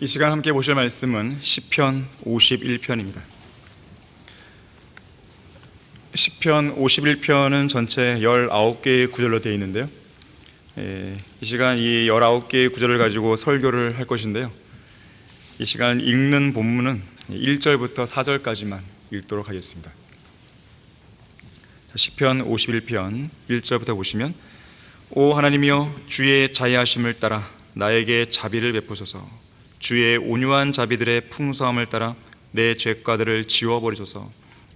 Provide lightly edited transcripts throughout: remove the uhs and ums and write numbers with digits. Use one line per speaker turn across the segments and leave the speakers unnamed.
이 시간 함께 보실 말씀은 시편 51편입니다. 시편 51편은 전체 19개의 구절로 되어 있는데요. 이 시간 이 19개의 구절을 가지고 설교를 할 것인데요. 이 시간 읽는 본문은 1절부터 4절까지만 읽도록 하겠습니다. 시편 51편 1절부터 보시면, 오 하나님이여, 주의 자애하심을 따라 나에게 자비를 베푸소서. 주의 온유한 자비들의 풍성함을 따라 내 죄과들을 지워버리소서.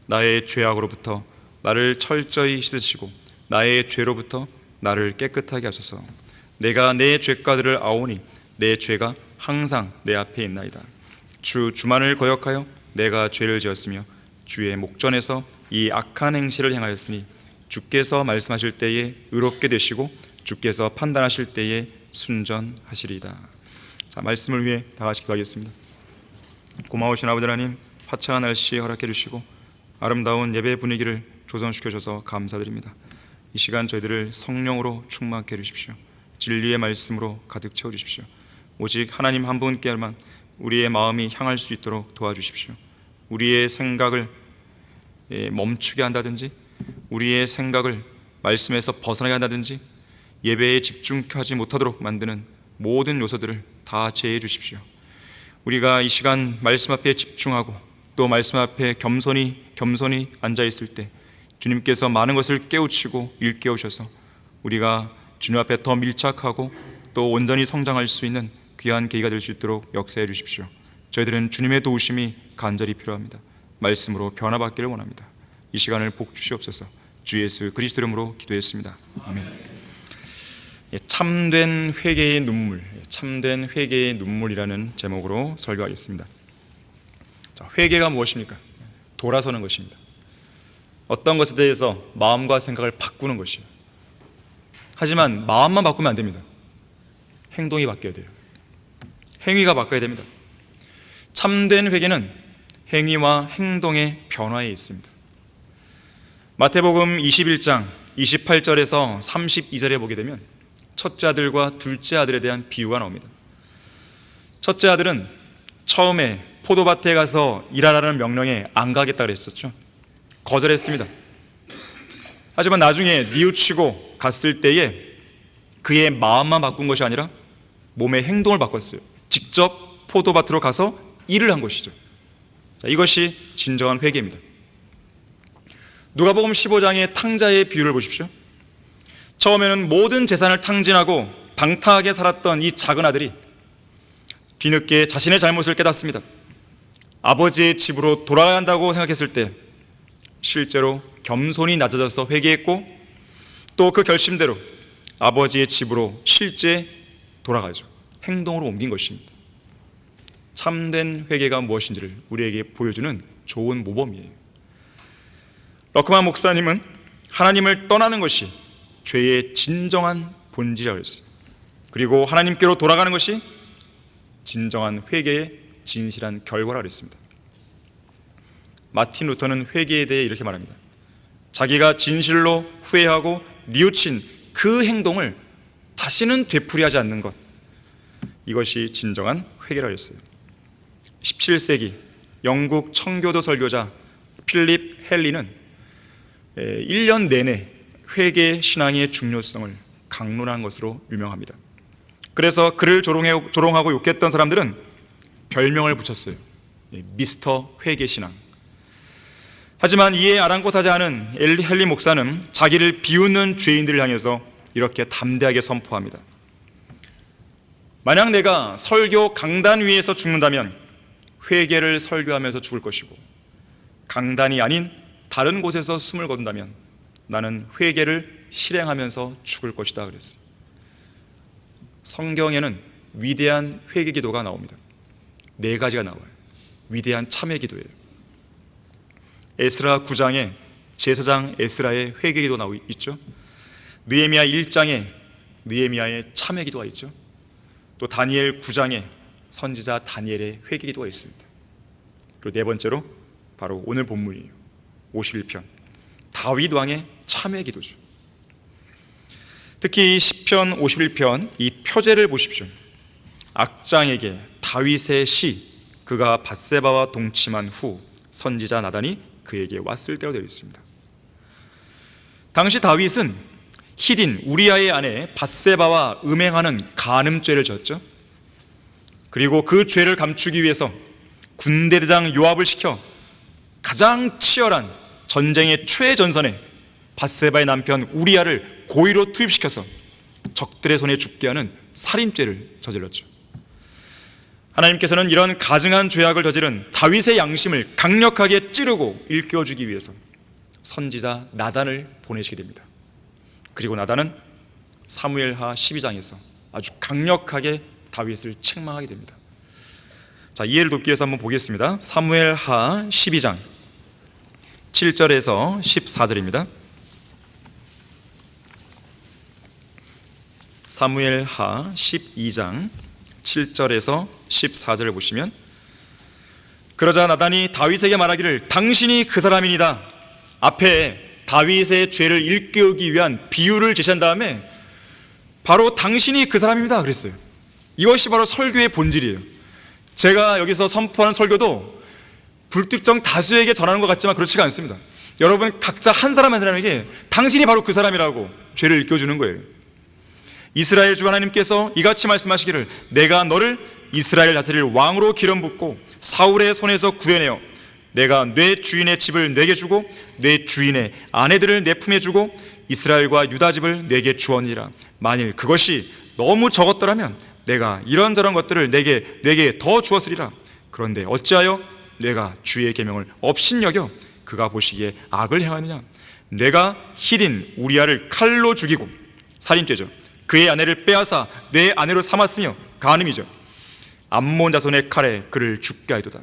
나의 죄악으로부터 나를 철저히 씻으시고 나의 죄로부터 나를 깨끗하게 하소서. 내가 내 죄과들을 아오니 내 죄가 항상 내 앞에 있나이다. 주만을 거역하여 내가 죄를 지었으며 주의 목전에서 이 악한 행실을 행하였으니, 주께서 말씀하실 때에 의롭게 되시고 주께서 판단하실 때에 순전하시리이다. 자, 말씀을 위해 다 같이 기도하겠습니다. 고마우신 아버지 하나님, 화창한 날씨 허락해 주시고 아름다운 예배 분위기를 조성시켜 주셔서 감사드립니다. 이 시간 저희들을 성령으로 충만케 해 주십시오. 진리의 말씀으로 가득 채워 주십시오. 오직 하나님 한 분께만 우리의 마음이 향할 수 있도록 도와주십시오. 우리의 생각을 멈추게 한다든지, 우리의 생각을 말씀에서 벗어나게 한다든지, 예배에 집중하지 못하도록 만드는 모든 요소들을 다 제해해 주십시오. 우리가 이 시간 말씀 앞에 집중하고 또 말씀 앞에 겸손히 앉아있을 때 주님께서 많은 것을 깨우치고 일깨우셔서 우리가 주님 앞에 더 밀착하고 또 온전히 성장할 수 있는 귀한 계기가 될 수 있도록 역사해 주십시오. 저희들은 주님의 도우심이 간절히 필요합니다. 말씀으로 변화받기를 원합니다. 이 시간을 복 주시옵소서. 주 예수 그리스도 이름으로 기도했습니다. 아멘. 참된 회개의 눈물, 참된 회개의 눈물이라는 제목으로 설교하겠습니다. 자, 회개가 무엇입니까? 돌아서는 것입니다. 어떤 것에 대해서 마음과 생각을 바꾸는 것이에요. 하지만 마음만 바꾸면 안 됩니다. 행동이 바뀌어야 돼요. 행위가 바뀌어야 됩니다. 참된 회개는 행위와 행동의 변화에 있습니다. 마태복음 21장 28절에서 32절에 보게 되면 첫째 아들과 둘째 아들에 대한 비유가 나옵니다. 첫째 아들은 처음에 포도밭에 가서 일하라는 명령에 안 가겠다고 했었죠. 거절했습니다. 하지만 나중에 뉘우치고 갔을 때에 그의 마음만 바꾼 것이 아니라 몸의 행동을 바꿨어요. 직접 포도밭으로 가서 일을 한 것이죠. 자, 이것이 진정한 회개입니다. 누가복음 15장의 탕자의 비유를 보십시오. 처음에는 모든 재산을 탕진하고 방탕하게 살았던 이 작은 아들이 뒤늦게 자신의 잘못을 깨닫습니다. 아버지의 집으로 돌아가야 한다고 생각했을 때 실제로 겸손히 낮아져서 회개했고, 또 그 결심대로 아버지의 집으로 실제 돌아가죠. 행동으로 옮긴 것입니다. 참된 회개가 무엇인지를 우리에게 보여주는 좋은 모범이에요. 러크만 목사님은 하나님을 떠나는 것이 죄의 진정한 본질이라고 했어요. 그리고 하나님께로 돌아가는 것이 진정한 회개의 진실한 결과라고 했습니다. 마틴 루터는 회개에 대해 이렇게 말합니다. 자기가 진실로 후회하고 뉘우친 그 행동을 다시는 되풀이하지 않는 것, 이것이 진정한 회개라고 했어요. 17세기 영국 청교도 설교자 필립 헨리는 1년 내내 회개 신앙의 중요성을 강론한 것으로 유명합니다. 그래서 그를 조롱하고 욕했던 사람들은 별명을 붙였어요. 미스터 회개 신앙. 하지만 이에 아랑곳하지 않은 헨리 목사는 자기를 비웃는 죄인들을 향해서 이렇게 담대하게 선포합니다. 만약 내가 설교 강단 위에서 죽는다면 회개를 설교하면서 죽을 것이고, 강단이 아닌 다른 곳에서 숨을 거둔다면 나는 회개를 실행하면서 죽을 것이다 그랬어요. 성경에는 위대한 회개 기도가 나옵니다. 4가지가 나와요. 위대한 참회 기도예요. 에스라 9장에 제사장 에스라의 회개 기도 나오고 있죠. 느헤미야 1장에 느헤미야의 참회 기도가 있죠. 또 다니엘 9장에 선지자 다니엘의 회개 기도가 있습니다. 그리고 4번째로 바로 오늘 본문이에요. 51편 다윗 왕의 참회 기도죠. 특히 시편 51편 이 표제를 보십시오. 악장에게 다윗의 시, 그가 밧세바와 동침한 후 선지자 나단이 그에게 왔을 때로 되어 있습니다. 당시 다윗은 히딘 우리아의 아내 밧세바와 음행하는 간음죄를 졌죠. 그리고 그 죄를 감추기 위해서 군대대장 요압을 시켜 가장 치열한 전쟁의 최전선에 밧세바의 남편 우리아를 고의로 투입시켜서 적들의 손에 죽게 하는 살인죄를 저질렀죠. 하나님께서는 이런 가증한 죄악을 저지른 다윗의 양심을 강력하게 찌르고 일깨워주기 위해서 선지자 나단을 보내시게 됩니다. 그리고 나단은 사무엘하 12장에서 아주 강력하게 다윗을 책망하게 됩니다. 자, 이해를 돕기 위해서 한번 보겠습니다. 사무엘하 12장 7절에서 14절입니다. 사무엘하 12장 7절에서 14절을 보시면, 그러자 나단이 다윗에게 말하기를 당신이 그 사람이니다. 앞에 다윗의 죄를 일깨우기 위한 비유를 제시한 다음에 바로 당신이 그 사람입니다 그랬어요. 이것이 바로 설교의 본질이에요. 제가 여기서 선포하는 설교도 불특정 다수에게 전하는 것 같지만 그렇지가 않습니다. 여러분 각자 한 사람 한 사람에게 당신이 바로 그 사람이라고 죄를 일깨워주는 거예요. 이스라엘 주 하나님께서 이같이 말씀하시기를 내가 너를 이스라엘 다스릴 왕으로 기름 붓고 사울의 손에서 구해내어 내가 내 주인의 집을 내게 주고 내 주인의 아내들을 내 품에 주고 이스라엘과 유다 집을 내게 주었니라. 만일 그것이 너무 적었더라면 내가 이런저런 것들을 내게 더 주었으리라. 그런데 어찌하여 내가 주의 계명을 업신여겨 그가 보시기에 악을 행하느냐. 내가 히딘 우리아를 칼로 죽이고, 살인죄죠. 그의 아내를 빼앗아 내 아내로 삼았으며 간음이죠. 암몬 자손의 칼에 그를 죽게 하였도다.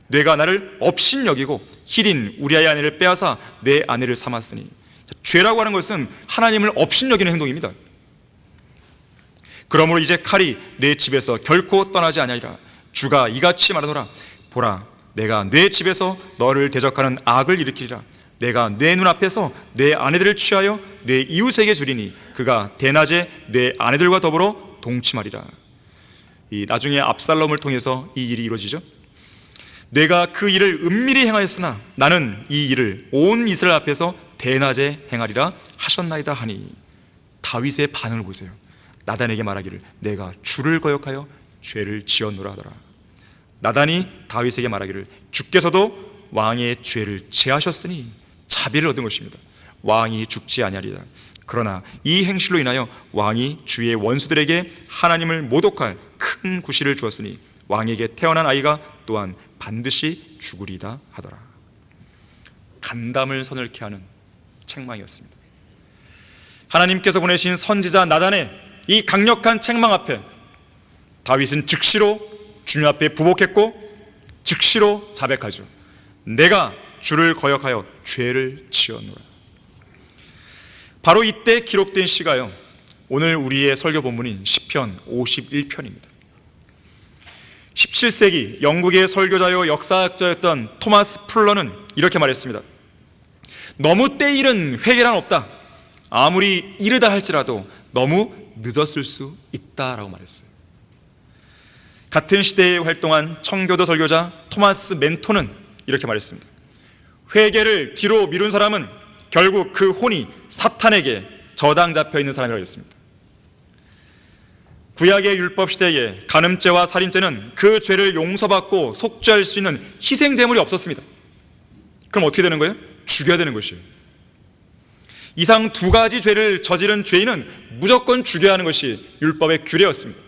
내가 나를 업신여기고 히딘 우리아의 아내를 빼앗아 내 아내를 삼았으니. 죄라고 하는 것은 하나님을 업신여기는 행동입니다. 그러므로 이제 칼이 내 집에서 결코 떠나지 아니하리라. 주가 이같이 말하노라. 보라, 내가 내 집에서 너를 대적하는 악을 일으키리라. 내가 내 눈앞에서 내 아내들을 취하여 내 이웃에게 주리니 그가 대낮에 내 아내들과 더불어 동침하리라. 이 나중에 압살롬을 통해서 이 일이 이루어지죠. 내가 그 일을 은밀히 행하였으나 나는 이 일을 온 이스라엘 앞에서 대낮에 행하리라 하셨나이다 하니. 다윗의 반응을 보세요. 나단에게 말하기를 내가 주를 거역하여 죄를 지었노라 하더라. 나단이 다윗에게 말하기를 주께서도 왕의 죄를 제하셨으니 자비를 얻은 것입니다. 왕이 죽지 아니하리라. 그러나 이 행실로 인하여 왕이 주의 원수들에게 하나님을 모독할 큰 구실을 주었으니 왕에게 태어난 아이가 또한 반드시 죽으리다 하더라. 간담을 서늘케 하는 책망이었습니다. 하나님께서 보내신 선지자 나단의 이 강력한 책망 앞에 다윗은 즉시로 주님 앞에 부복했고 즉시로 자백하죠. 내가 주를 거역하여 죄를 지었노라. 바로 이때 기록된 시가요, 오늘 우리의 설교 본문인 시편 51편입니다 17세기 영국의 설교자요 역사학자였던 토마스 풀러는 이렇게 말했습니다. 너무 때이른 회개란 없다. 아무리 이르다 할지라도 너무 늦었을 수 있다라고 말했어요. 같은 시대에 활동한 청교도 설교자 토마스 멘토는 이렇게 말했습니다. 회개를 뒤로 미룬 사람은 결국 그 혼이 사탄에게 저당 잡혀 있는 사람이라고 했습니다. 구약의 율법 시대에 간음죄와 살인죄는 그 죄를 용서받고 속죄할 수 있는 희생제물이 없었습니다. 그럼 어떻게 되는 거예요? 죽여야 되는 것이에요. 이상 두 가지 죄를 저지른 죄인은 무조건 죽여야 하는 것이 율법의 규례였습니다.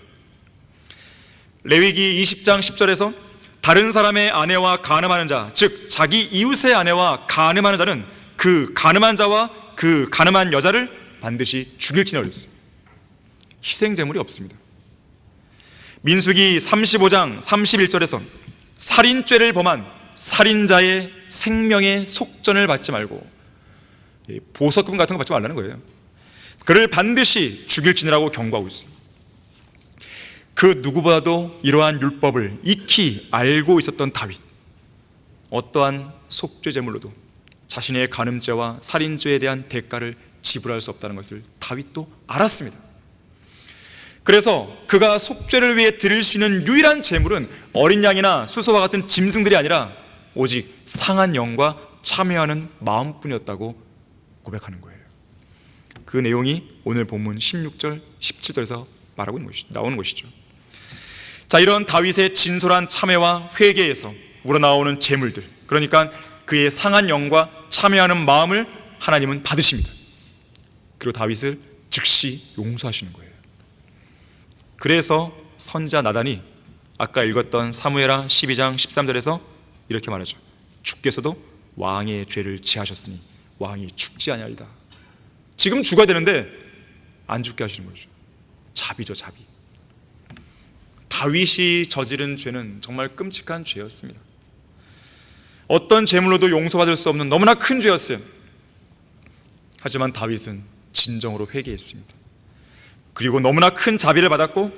레위기 20장 10절에서 다른 사람의 아내와 간음하는 자, 즉 자기 이웃의 아내와 간음하는 자는 그 간음한 자와 그 간음한 여자를 반드시 죽일지니라 그랬습니다. 희생제물이 없습니다. 민수기 35장 31절에서 살인죄를 범한 살인자의 생명의 속전을 받지 말고 보석금 같은 거 받지 말라는 거예요. 그를 반드시 죽일지니라고 경고하고 있습니다. 그 누구보다도 이러한 율법을 익히 알고 있었던 다윗, 어떠한 속죄제물로도 자신의 간음죄와 살인죄에 대한 대가를 지불할 수 없다는 것을 다윗도 알았습니다. 그래서 그가 속죄를 위해 드릴 수 있는 유일한 제물은 어린 양이나 수소와 같은 짐승들이 아니라 오직 상한 영과 참회하는 마음뿐이었다고 고백하는 거예요. 그 내용이 오늘 본문 16절, 17절에서 말하고 있는 것이죠. 나오는 것이죠. 자, 이런 다윗의 진솔한 참회와 회개에서 우러나오는 제물들, 그러니까 그의 상한 영과 참회하는 마음을 하나님은 받으십니다. 그리고 다윗을 즉시 용서하시는 거예요. 그래서 선지자 나단이 아까 읽었던 사무엘하 12장 13절에서 이렇게 말하죠. 주께서도 왕의 죄를 지하셨으니 왕이 죽지 아니하리다. 지금 죽어야 되는데 안 죽게 하시는 거죠. 자비죠, 자비. 다윗이 저지른 죄는 정말 끔찍한 죄였습니다. 어떤 제물로도 용서받을 수 없는 너무나 큰 죄였어요. 하지만 다윗은 진정으로 회개했습니다. 그리고 너무나 큰 자비를 받았고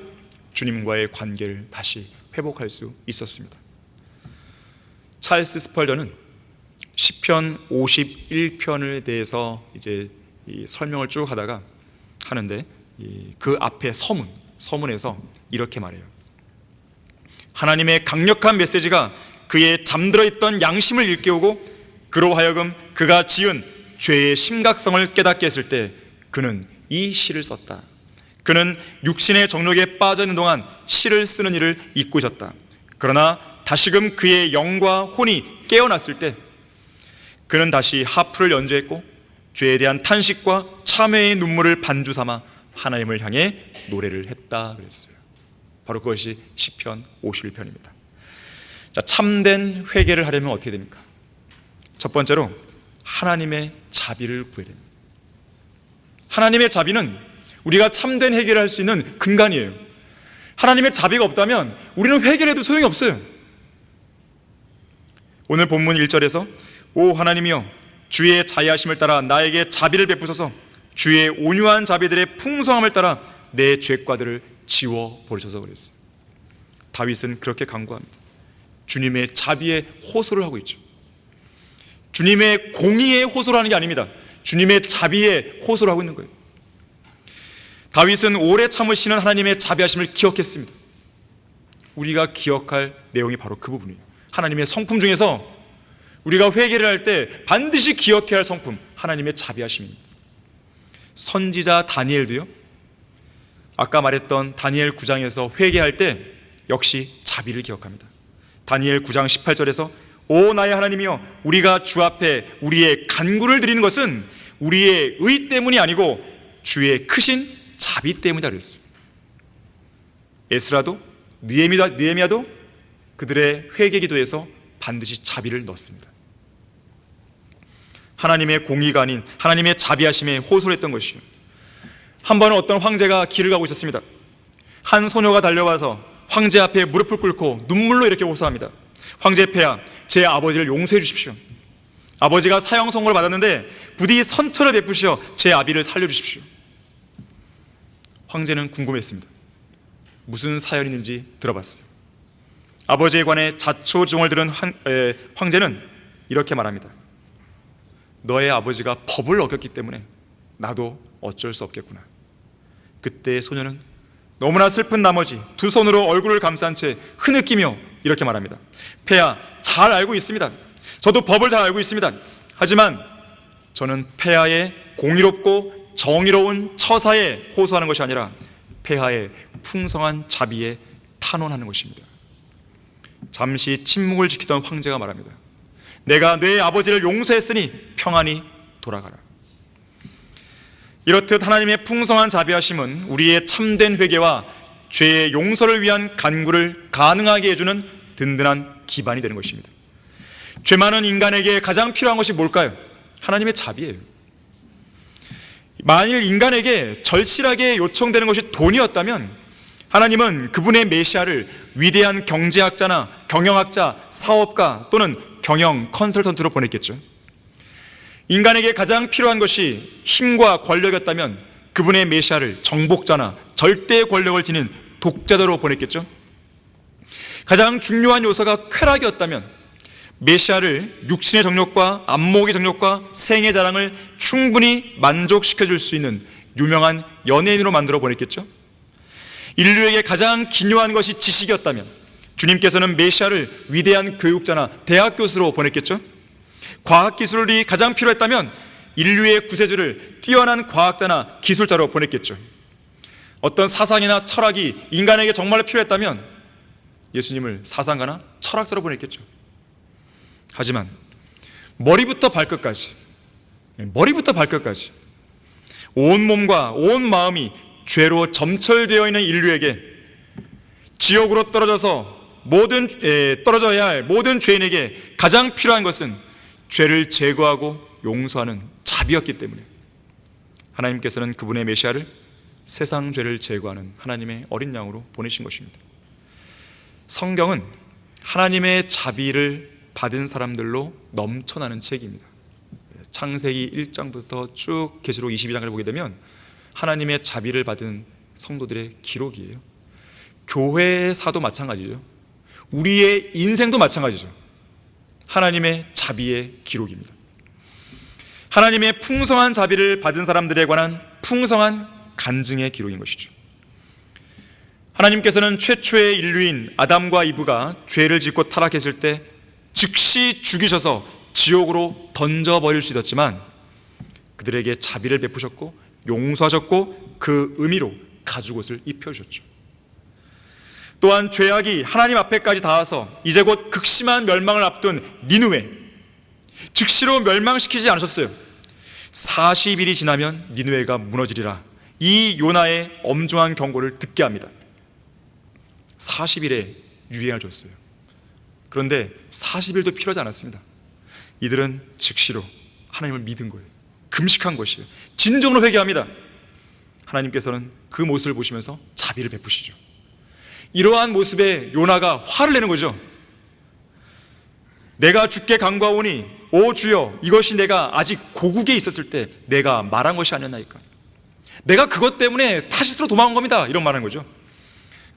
주님과의 관계를 다시 회복할 수 있었습니다. 찰스 스펄전은 시편 51편에 대해서 이제 설명을 쭉 하다가 하는데 그 앞에 서문에서 이렇게 말해요. 하나님의 강력한 메시지가 그의 잠들어 있던 양심을 일깨우고 그로 하여금 그가 지은 죄의 심각성을 깨닫게 했을 때 그는 이 시를 썼다. 그는 육신의 정욕에 빠져 있는 동안 시를 쓰는 일을 잊고 있었다. 그러나 다시금 그의 영과 혼이 깨어났을 때 그는 다시 하프를 연주했고 죄에 대한 탄식과 참회의 눈물을 반주 삼아 하나님을 향해 노래를 했다 그랬어요. 바로 그것이 시편 51편입니다. 자, 참된 회개를 하려면 어떻게 됩니까? 첫 번째로 하나님의 자비를 구해야 됩니다. 하나님의 자비는 우리가 참된 회개를 할 수 있는 근간이에요. 하나님의 자비가 없다면 우리는 회개를 해도 소용이 없어요. 오늘 본문 1절에서 오 하나님이여 주의 자애하심을 따라 나에게 자비를 베푸소서 주의 온유한 자비들의 풍성함을 따라 내 죄과들을 지워버리소서 그랬어요. 다윗은 그렇게 간구합니다. 주님의 자비에 호소를 하고 있죠. 주님의 공의에 호소를 하는 게 아닙니다. 주님의 자비에 호소를 하고 있는 거예요. 다윗은 오래 참으시는 하나님의 자비하심을 기억했습니다. 우리가 기억할 내용이 바로 그 부분이에요. 하나님의 성품 중에서 우리가 회개를 할 때 반드시 기억해야 할 성품, 하나님의 자비하심입니다. 선지자 다니엘도요, 아까 말했던 다니엘 9장에서 회개할 때 역시 자비를 기억합니다. 다니엘 9장 18절에서 오 나의 하나님이여 우리가 주 앞에 우리의 간구를 드리는 것은 우리의 의 때문이 아니고 주의 크신 자비 때문이다 그랬어요. 에스라도 느헤미야도 그들의 회개 기도에서 반드시 자비를 넣었습니다. 하나님의 공의가 아닌 하나님의 자비하심에 호소를 했던 것이에요. 한 번은 어떤 황제가 길을 가고 있었습니다. 한 소녀가 달려와서 황제 앞에 무릎을 꿇고 눈물로 이렇게 호소합니다. 황제 폐하, 제 아버지를 용서해 주십시오. 아버지가 사형 선고를 받았는데 부디 선처를 베푸시어 제 아비를 살려주십시오. 황제는 궁금했습니다. 무슨 사연이 있는지 들어봤어요. 아버지에 관해 자초지종을 들은 황제는 이렇게 말합니다. 너의 아버지가 법을 어겼기 때문에 나도 어쩔 수 없겠구나. 그때 소녀는 너무나 슬픈 나머지 두 손으로 얼굴을 감싼 채 흐느끼며 이렇게 말합니다. 폐하, 잘 알고 있습니다. 저도 법을 잘 알고 있습니다. 하지만 저는 폐하의 공의롭고 정의로운 처사에 호소하는 것이 아니라 폐하의 풍성한 자비에 탄원하는 것입니다. 잠시 침묵을 지키던 황제가 말합니다. 내가 내 아버지를 용서했으니 평안히 돌아가라. 이렇듯 하나님의 풍성한 자비하심은 우리의 참된 회개와 죄의 용서를 위한 간구를 가능하게 해주는 든든한 기반이 되는 것입니다. 죄 많은 인간에게 가장 필요한 것이 뭘까요? 하나님의 자비예요. 만일 인간에게 절실하게 요청되는 것이 돈이었다면 하나님은 그분의 메시아를 위대한 경제학자나 경영학자, 사업가 또는 경영 컨설턴트로 보냈겠죠. 인간에게 가장 필요한 것이 힘과 권력이었다면 그분의 메시아를 정복자나 절대 권력을 지닌 독자자로 보냈겠죠. 가장 중요한 요소가 쾌락이었다면 메시아를 육신의 정욕과 안목의 정욕과 생의 자랑을 충분히 만족시켜줄 수 있는 유명한 연예인으로 만들어 보냈겠죠. 인류에게 가장 기묘한 것이 지식이었다면 주님께서는 메시아를 위대한 교육자나 대학 교수로 보냈겠죠. 과학기술이 가장 필요했다면 인류의 구세주를 뛰어난 과학자나 기술자로 보냈겠죠. 어떤 사상이나 철학이 인간에게 정말로 필요했다면 예수님을 사상가나 철학자로 보냈겠죠. 하지만 머리부터 발끝까지 온 몸과 온 마음이 죄로 점철되어 있는 인류에게 지옥으로 떨어져야 할 모든 죄인에게 가장 필요한 것은 죄를 제거하고 용서하는 자비였기 때문에 하나님께서는 그분의 메시아를 세상 죄를 제거하는 하나님의 어린 양으로 보내신 것입니다. 성경은 하나님의 자비를 받은 사람들로 넘쳐나는 책입니다. 창세기 1장부터 쭉 계시록 22장을 보게 되면 하나님의 자비를 받은 성도들의 기록이에요. 교회사도 마찬가지죠. 우리의 인생도 마찬가지죠. 하나님의 자비의 기록입니다. 하나님의 풍성한 자비를 받은 사람들에 관한 풍성한 간증의 기록인 것이죠. 하나님께서는 최초의 인류인 아담과 이브가 죄를 짓고 타락했을 때 즉시 죽이셔서 지옥으로 던져버릴 수 있었지만 그들에게 자비를 베푸셨고 용서하셨고 그 의미로 가죽옷을 입혀주셨죠. 또한 죄악이 하나님 앞에까지 닿아서 이제 곧 극심한 멸망을 앞둔 니느웨, 즉시로 멸망시키지 않으셨어요. 40일이 지나면 니느웨가 무너지리라, 이 요나의 엄중한 경고를 듣게 합니다. 40일의 유예를 줬어요. 그런데 40일도 필요하지 않았습니다. 이들은 즉시로 하나님을 믿은 거예요. 금식한 것이에요. 진정으로 회개합니다. 하나님께서는 그 모습을 보시면서 자비를 베푸시죠. 이러한 모습에 요나가 화를 내는 거죠. 내가 주께 간구하오니 오 주여, 이것이 내가 아직 고국에 있었을 때 내가 말한 것이 아니었나이까. 내가 그것 때문에 타시스로 도망한 겁니다, 이런 말하는 거죠.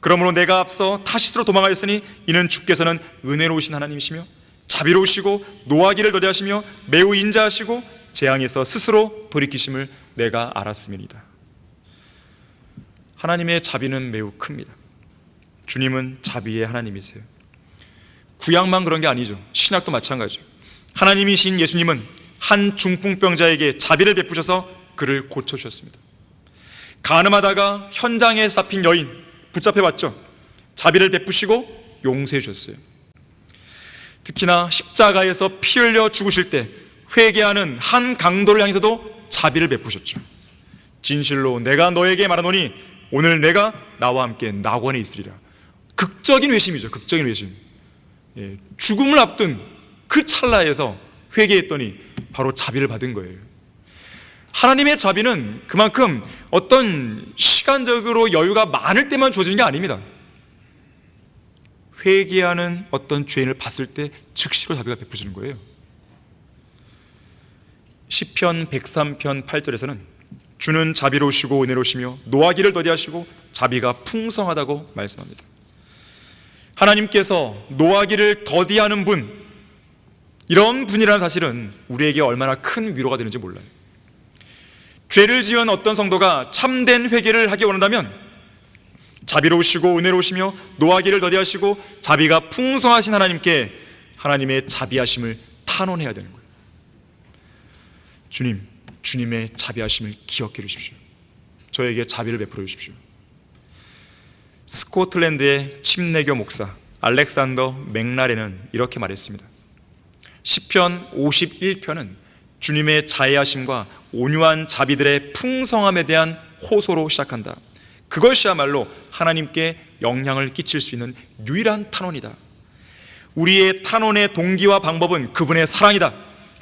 그러므로 내가 앞서 타시스로 도망하였으니 이는 주께서는 은혜로우신 하나님이시며 자비로우시고 노하기를 더디하시며 매우 인자하시고 재앙에서 스스로 돌이키심을 내가 알았음이니이다. 하나님의 자비는 매우 큽니다. 주님은 자비의 하나님이세요. 구약만 그런 게 아니죠. 신약도 마찬가지죠. 하나님이신 예수님은 한 중풍병자에게 자비를 베푸셔서 그를 고쳐주셨습니다. 간음하다가 현장에 잡힌 여인 붙잡혀봤죠. 자비를 베푸시고 용서해 주셨어요. 특히나 십자가에서 피 흘려 죽으실 때 회개하는 한 강도를 향해서도 자비를 베푸셨죠. 진실로 내가 너에게 말하노니 오늘 내가 나와 함께 낙원에 있으리라. 극적인 회심이죠. 극적인 회심. 죽음을 앞둔 그 찰나에서 회개했더니 바로 자비를 받은 거예요. 하나님의 자비는 그만큼 어떤 시간적으로 여유가 많을 때만 주어지는 게 아닙니다. 회개하는 어떤 죄인을 봤을 때 즉시로 자비가 베푸지는 거예요. 시편 103편 8절에서는 주는 자비로우시고 은혜로우시며 노하기를 더디하시고 자비가 풍성하다고 말씀합니다. 하나님께서 노하기를 더디하는 분, 이런 분이라는 사실은 우리에게 얼마나 큰 위로가 되는지 몰라요. 죄를 지은 어떤 성도가 참된 회개를 하기 원한다면 자비로우시고 은혜로우시며 노하기를 더디하시고 자비가 풍성하신 하나님께 하나님의 자비하심을 탄원해야 되는 거예요. 주님, 주님의 자비하심을 기억해 주십시오. 저에게 자비를 베풀어 주십시오. 스코틀랜드의 침례교 목사 알렉산더 맥라렌은 이렇게 말했습니다. 시편 51편은 주님의 자애하심과 온유한 자비들의 풍성함에 대한 호소로 시작한다. 그것이야말로 하나님께 영향을 끼칠 수 있는 유일한 탄원이다. 우리의 탄원의 동기와 방법은 그분의 사랑이다.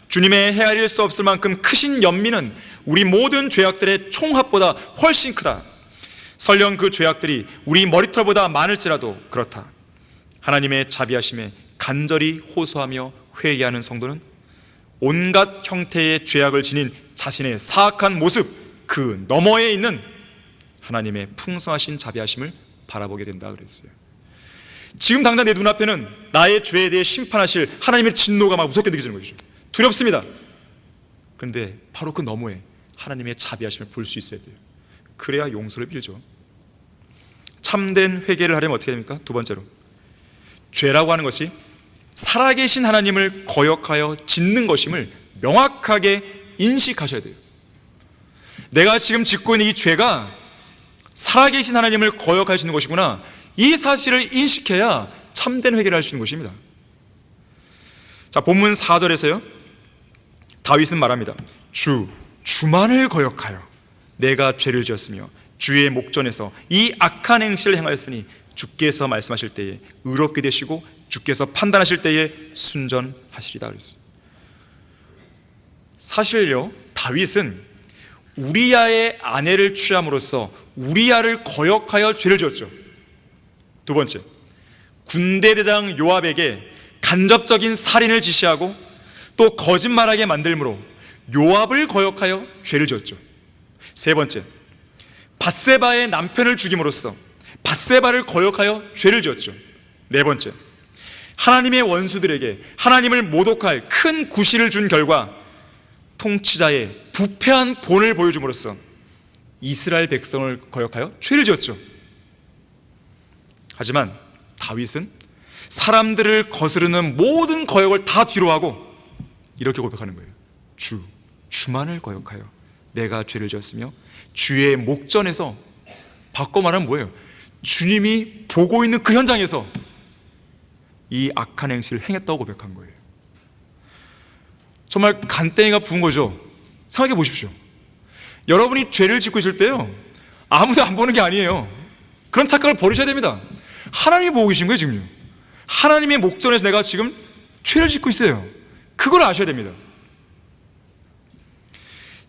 주님의 헤아릴 수 없을 만큼 크신 연민은 우리 모든 죄악들의 총합보다 훨씬 크다. 설령 그 죄악들이 우리 머리털보다 많을지라도 그렇다. 하나님의 자비하심에 간절히 호소하며 회개하는 성도는 온갖 형태의 죄악을 지닌 자신의 사악한 모습 그 너머에 있는 하나님의 풍성하신 자비하심을 바라보게 된다 그랬어요. 지금 당장 내 눈앞에는 나의 죄에 대해 심판하실 하나님의 진노가 막 무섭게 느껴지는 거죠. 두렵습니다. 그런데 바로 그 너머에 하나님의 자비하심을 볼 수 있어야 돼요. 그래야 용서를 빌죠. 참된 회개를 하려면 어떻게 됩니까? 두 번째로, 죄라고 하는 것이 살아계신 하나님을 거역하여 짓는 것임을 명확하게 인식하셔야 돼요. 내가 지금 짓고 있는 이 죄가 살아계신 하나님을 거역하여 짓는 것이구나, 이 사실을 인식해야 참된 회개를 할 수 있는 것입니다. 자, 본문 4절에서요, 다윗은 말합니다. 주만을 거역하여 내가 죄를 지었으며 주의 목전에서 이 악한 행실을 행하였으니 주께서 말씀하실 때에 의롭게 되시고 주께서 판단하실 때에 순전하시리다 그랬어요. 사실요, 다윗은 우리야의 아내를 취함으로써 우리야를 거역하여 죄를 지었죠. 두 번째, 군대 대장 요압에게 간접적인 살인을 지시하고 또 거짓말하게 만들므로 요압을 거역하여 죄를 지었죠. 세 번째, 밧세바의 남편을 죽임으로써 밧세바를 거역하여 죄를 지었죠. 네 번째, 하나님의 원수들에게 하나님을 모독할 큰 구실을 준 결과 통치자의 부패한 본을 보여줌으로써 이스라엘 백성을 거역하여 죄를 지었죠. 하지만 다윗은 사람들을 거스르는 모든 거역을 다 뒤로하고 이렇게 고백하는 거예요. 주만을 거역하여 내가 죄를 지었으며 주의 목전에서, 바꿔 말하면 뭐예요? 주님이 보고 있는 그 현장에서 이 악한 행실을 행했다고 고백한 거예요. 정말 간땡이가 부은 거죠. 생각해 보십시오. 여러분이 죄를 짓고 있을 때요, 아무도 안 보는 게 아니에요. 그런 착각을 버리셔야 됩니다. 하나님이 보고 계신 거예요. 지금요, 하나님의 목전에서 내가 지금 죄를 짓고 있어요. 그걸 아셔야 됩니다.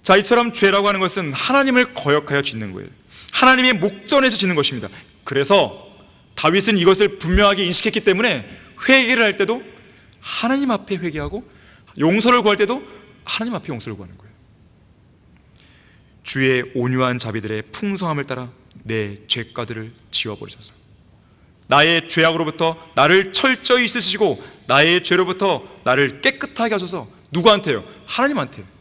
자, 이처럼 죄라고 하는 것은 하나님을 거역하여 짓는 거예요. 하나님의 목전에서 짓는 것입니다. 그래서 다윗은 이것을 분명하게 인식했기 때문에 회개를 할 때도 하나님 앞에 회개하고 용서를 구할 때도 하나님 앞에 용서를 구하는 거예요. 주의 온유한 자비들의 풍성함을 따라 내 죄가들을 지워버리소서. 나의 죄악으로부터 나를 철저히 씻으시고 나의 죄로부터 나를 깨끗하게 하소서. 누구한테요? 하나님한테요.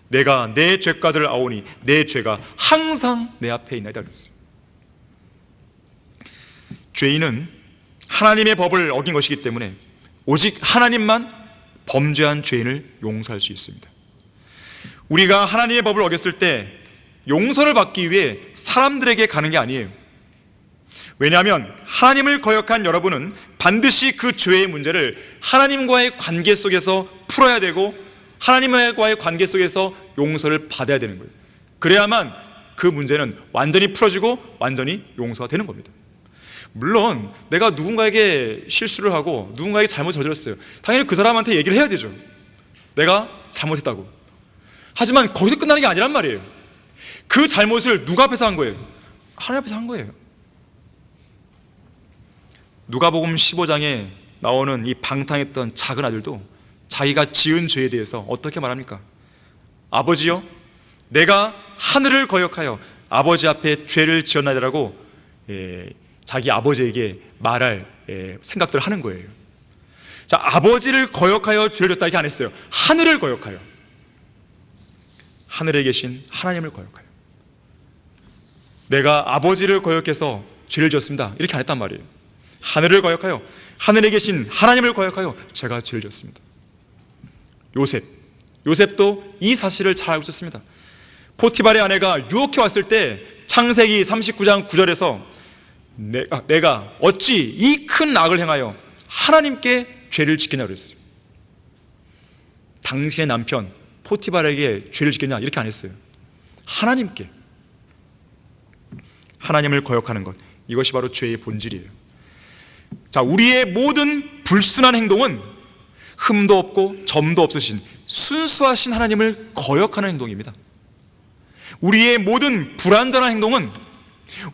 내가 내 죄가들을 아오니 내 죄가 항상 내 앞에 있나이다 그랬어요. 죄인은 하나님의 법을 어긴 것이기 때문에 오직 하나님만 범죄한 죄인을 용서할 수 있습니다. 우리가 하나님의 법을 어겼을 때 용서를 받기 위해 사람들에게 가는 게 아니에요. 왜냐하면 하나님을 거역한 여러분은 반드시 그 죄의 문제를 하나님과의 관계 속에서 풀어야 되고 하나님과의 관계 속에서 용서를 받아야 되는 거예요. 그래야만 그 문제는 완전히 풀어지고 완전히 용서가 되는 겁니다. 물론 내가 누군가에게 실수를 하고 누군가에게 잘못을 저질렀어요. 당연히 그 사람한테 얘기를 해야 되죠. 내가 잘못했다고. 하지만 거기서 끝나는 게 아니란 말이에요. 그 잘못을 누가 앞에서 한 거예요? 하나님 앞에서 한 거예요. 누가복음 15장에 나오는 이 방탕했던 작은 아들도 자기가 지은 죄에 대해서 어떻게 말합니까? 아버지요, 내가 하늘을 거역하여 아버지 앞에 죄를 지었나이다라고 자기 아버지에게 말할 생각들을 하는 거예요. 자, 아버지를 거역하여 죄를 졌다 이렇게 안 했어요. 하늘을 거역하여, 하늘에 계신 하나님을 거역하여, 내가 아버지를 거역해서 죄를 지었습니다 이렇게 안 했단 말이에요. 하늘을 거역하여, 하늘에 계신 하나님을 거역하여 제가 죄를 지었습니다. 요셉도 이 사실을 잘 알고 있었습니다. 포티발의 아내가 유혹해 왔을 때 창세기 39장 9절에서 내가 어찌 이 큰 악을 행하여 하나님께 죄를 짓겠냐 그랬어요. 당신의 남편 포티발에게 죄를 짓겠냐 이렇게 안 했어요. 하나님께, 하나님을 거역하는 것, 이것이 바로 죄의 본질이에요. 자, 우리의 모든 불순한 행동은 흠도 없고 점도 없으신 순수하신 하나님을 거역하는 행동입니다. 우리의 모든 불완전한 행동은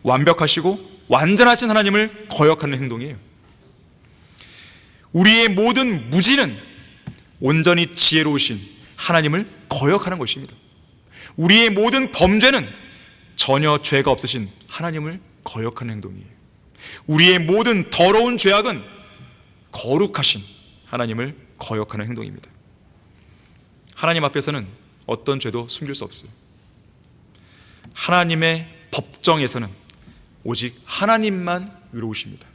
완벽하시고 완전하신 하나님을 거역하는 행동이에요. 우리의 모든 무지는 온전히 지혜로우신 하나님을 거역하는 것입니다. 우리의 모든 범죄는 전혀 죄가 없으신 하나님을 거역하는 행동이에요. 우리의 모든 더러운 죄악은 거룩하신 하나님을 거역하는 행동입니다. 하나님 앞에서는 어떤 죄도 숨길 수 없어요. 하나님의 법정에서는 오직 하나님만 의로우십니다.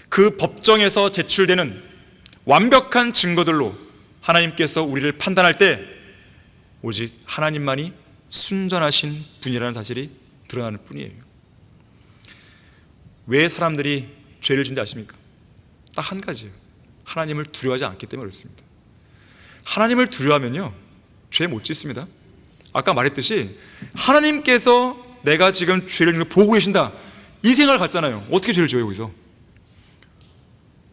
그 법정에서 제출되는 완벽한 증거들로 하나님께서 우리를 판단할 때 오직 하나님만이 순전하신 분이라는 사실이 드러나는 뿐이에요. 왜 사람들이 죄를 짓는지 아십니까? 딱 한 가지예요. 하나님을 두려워하지 않기 때문에 그렇습니다. 하나님을 두려워하면요, 죄 못 짓습니다. 아까 말했듯이 하나님께서 내가 지금 죄를 짓는 걸 보고 계신다, 이 생각을 갖잖아요. 어떻게 죄를 지어요, 여기서?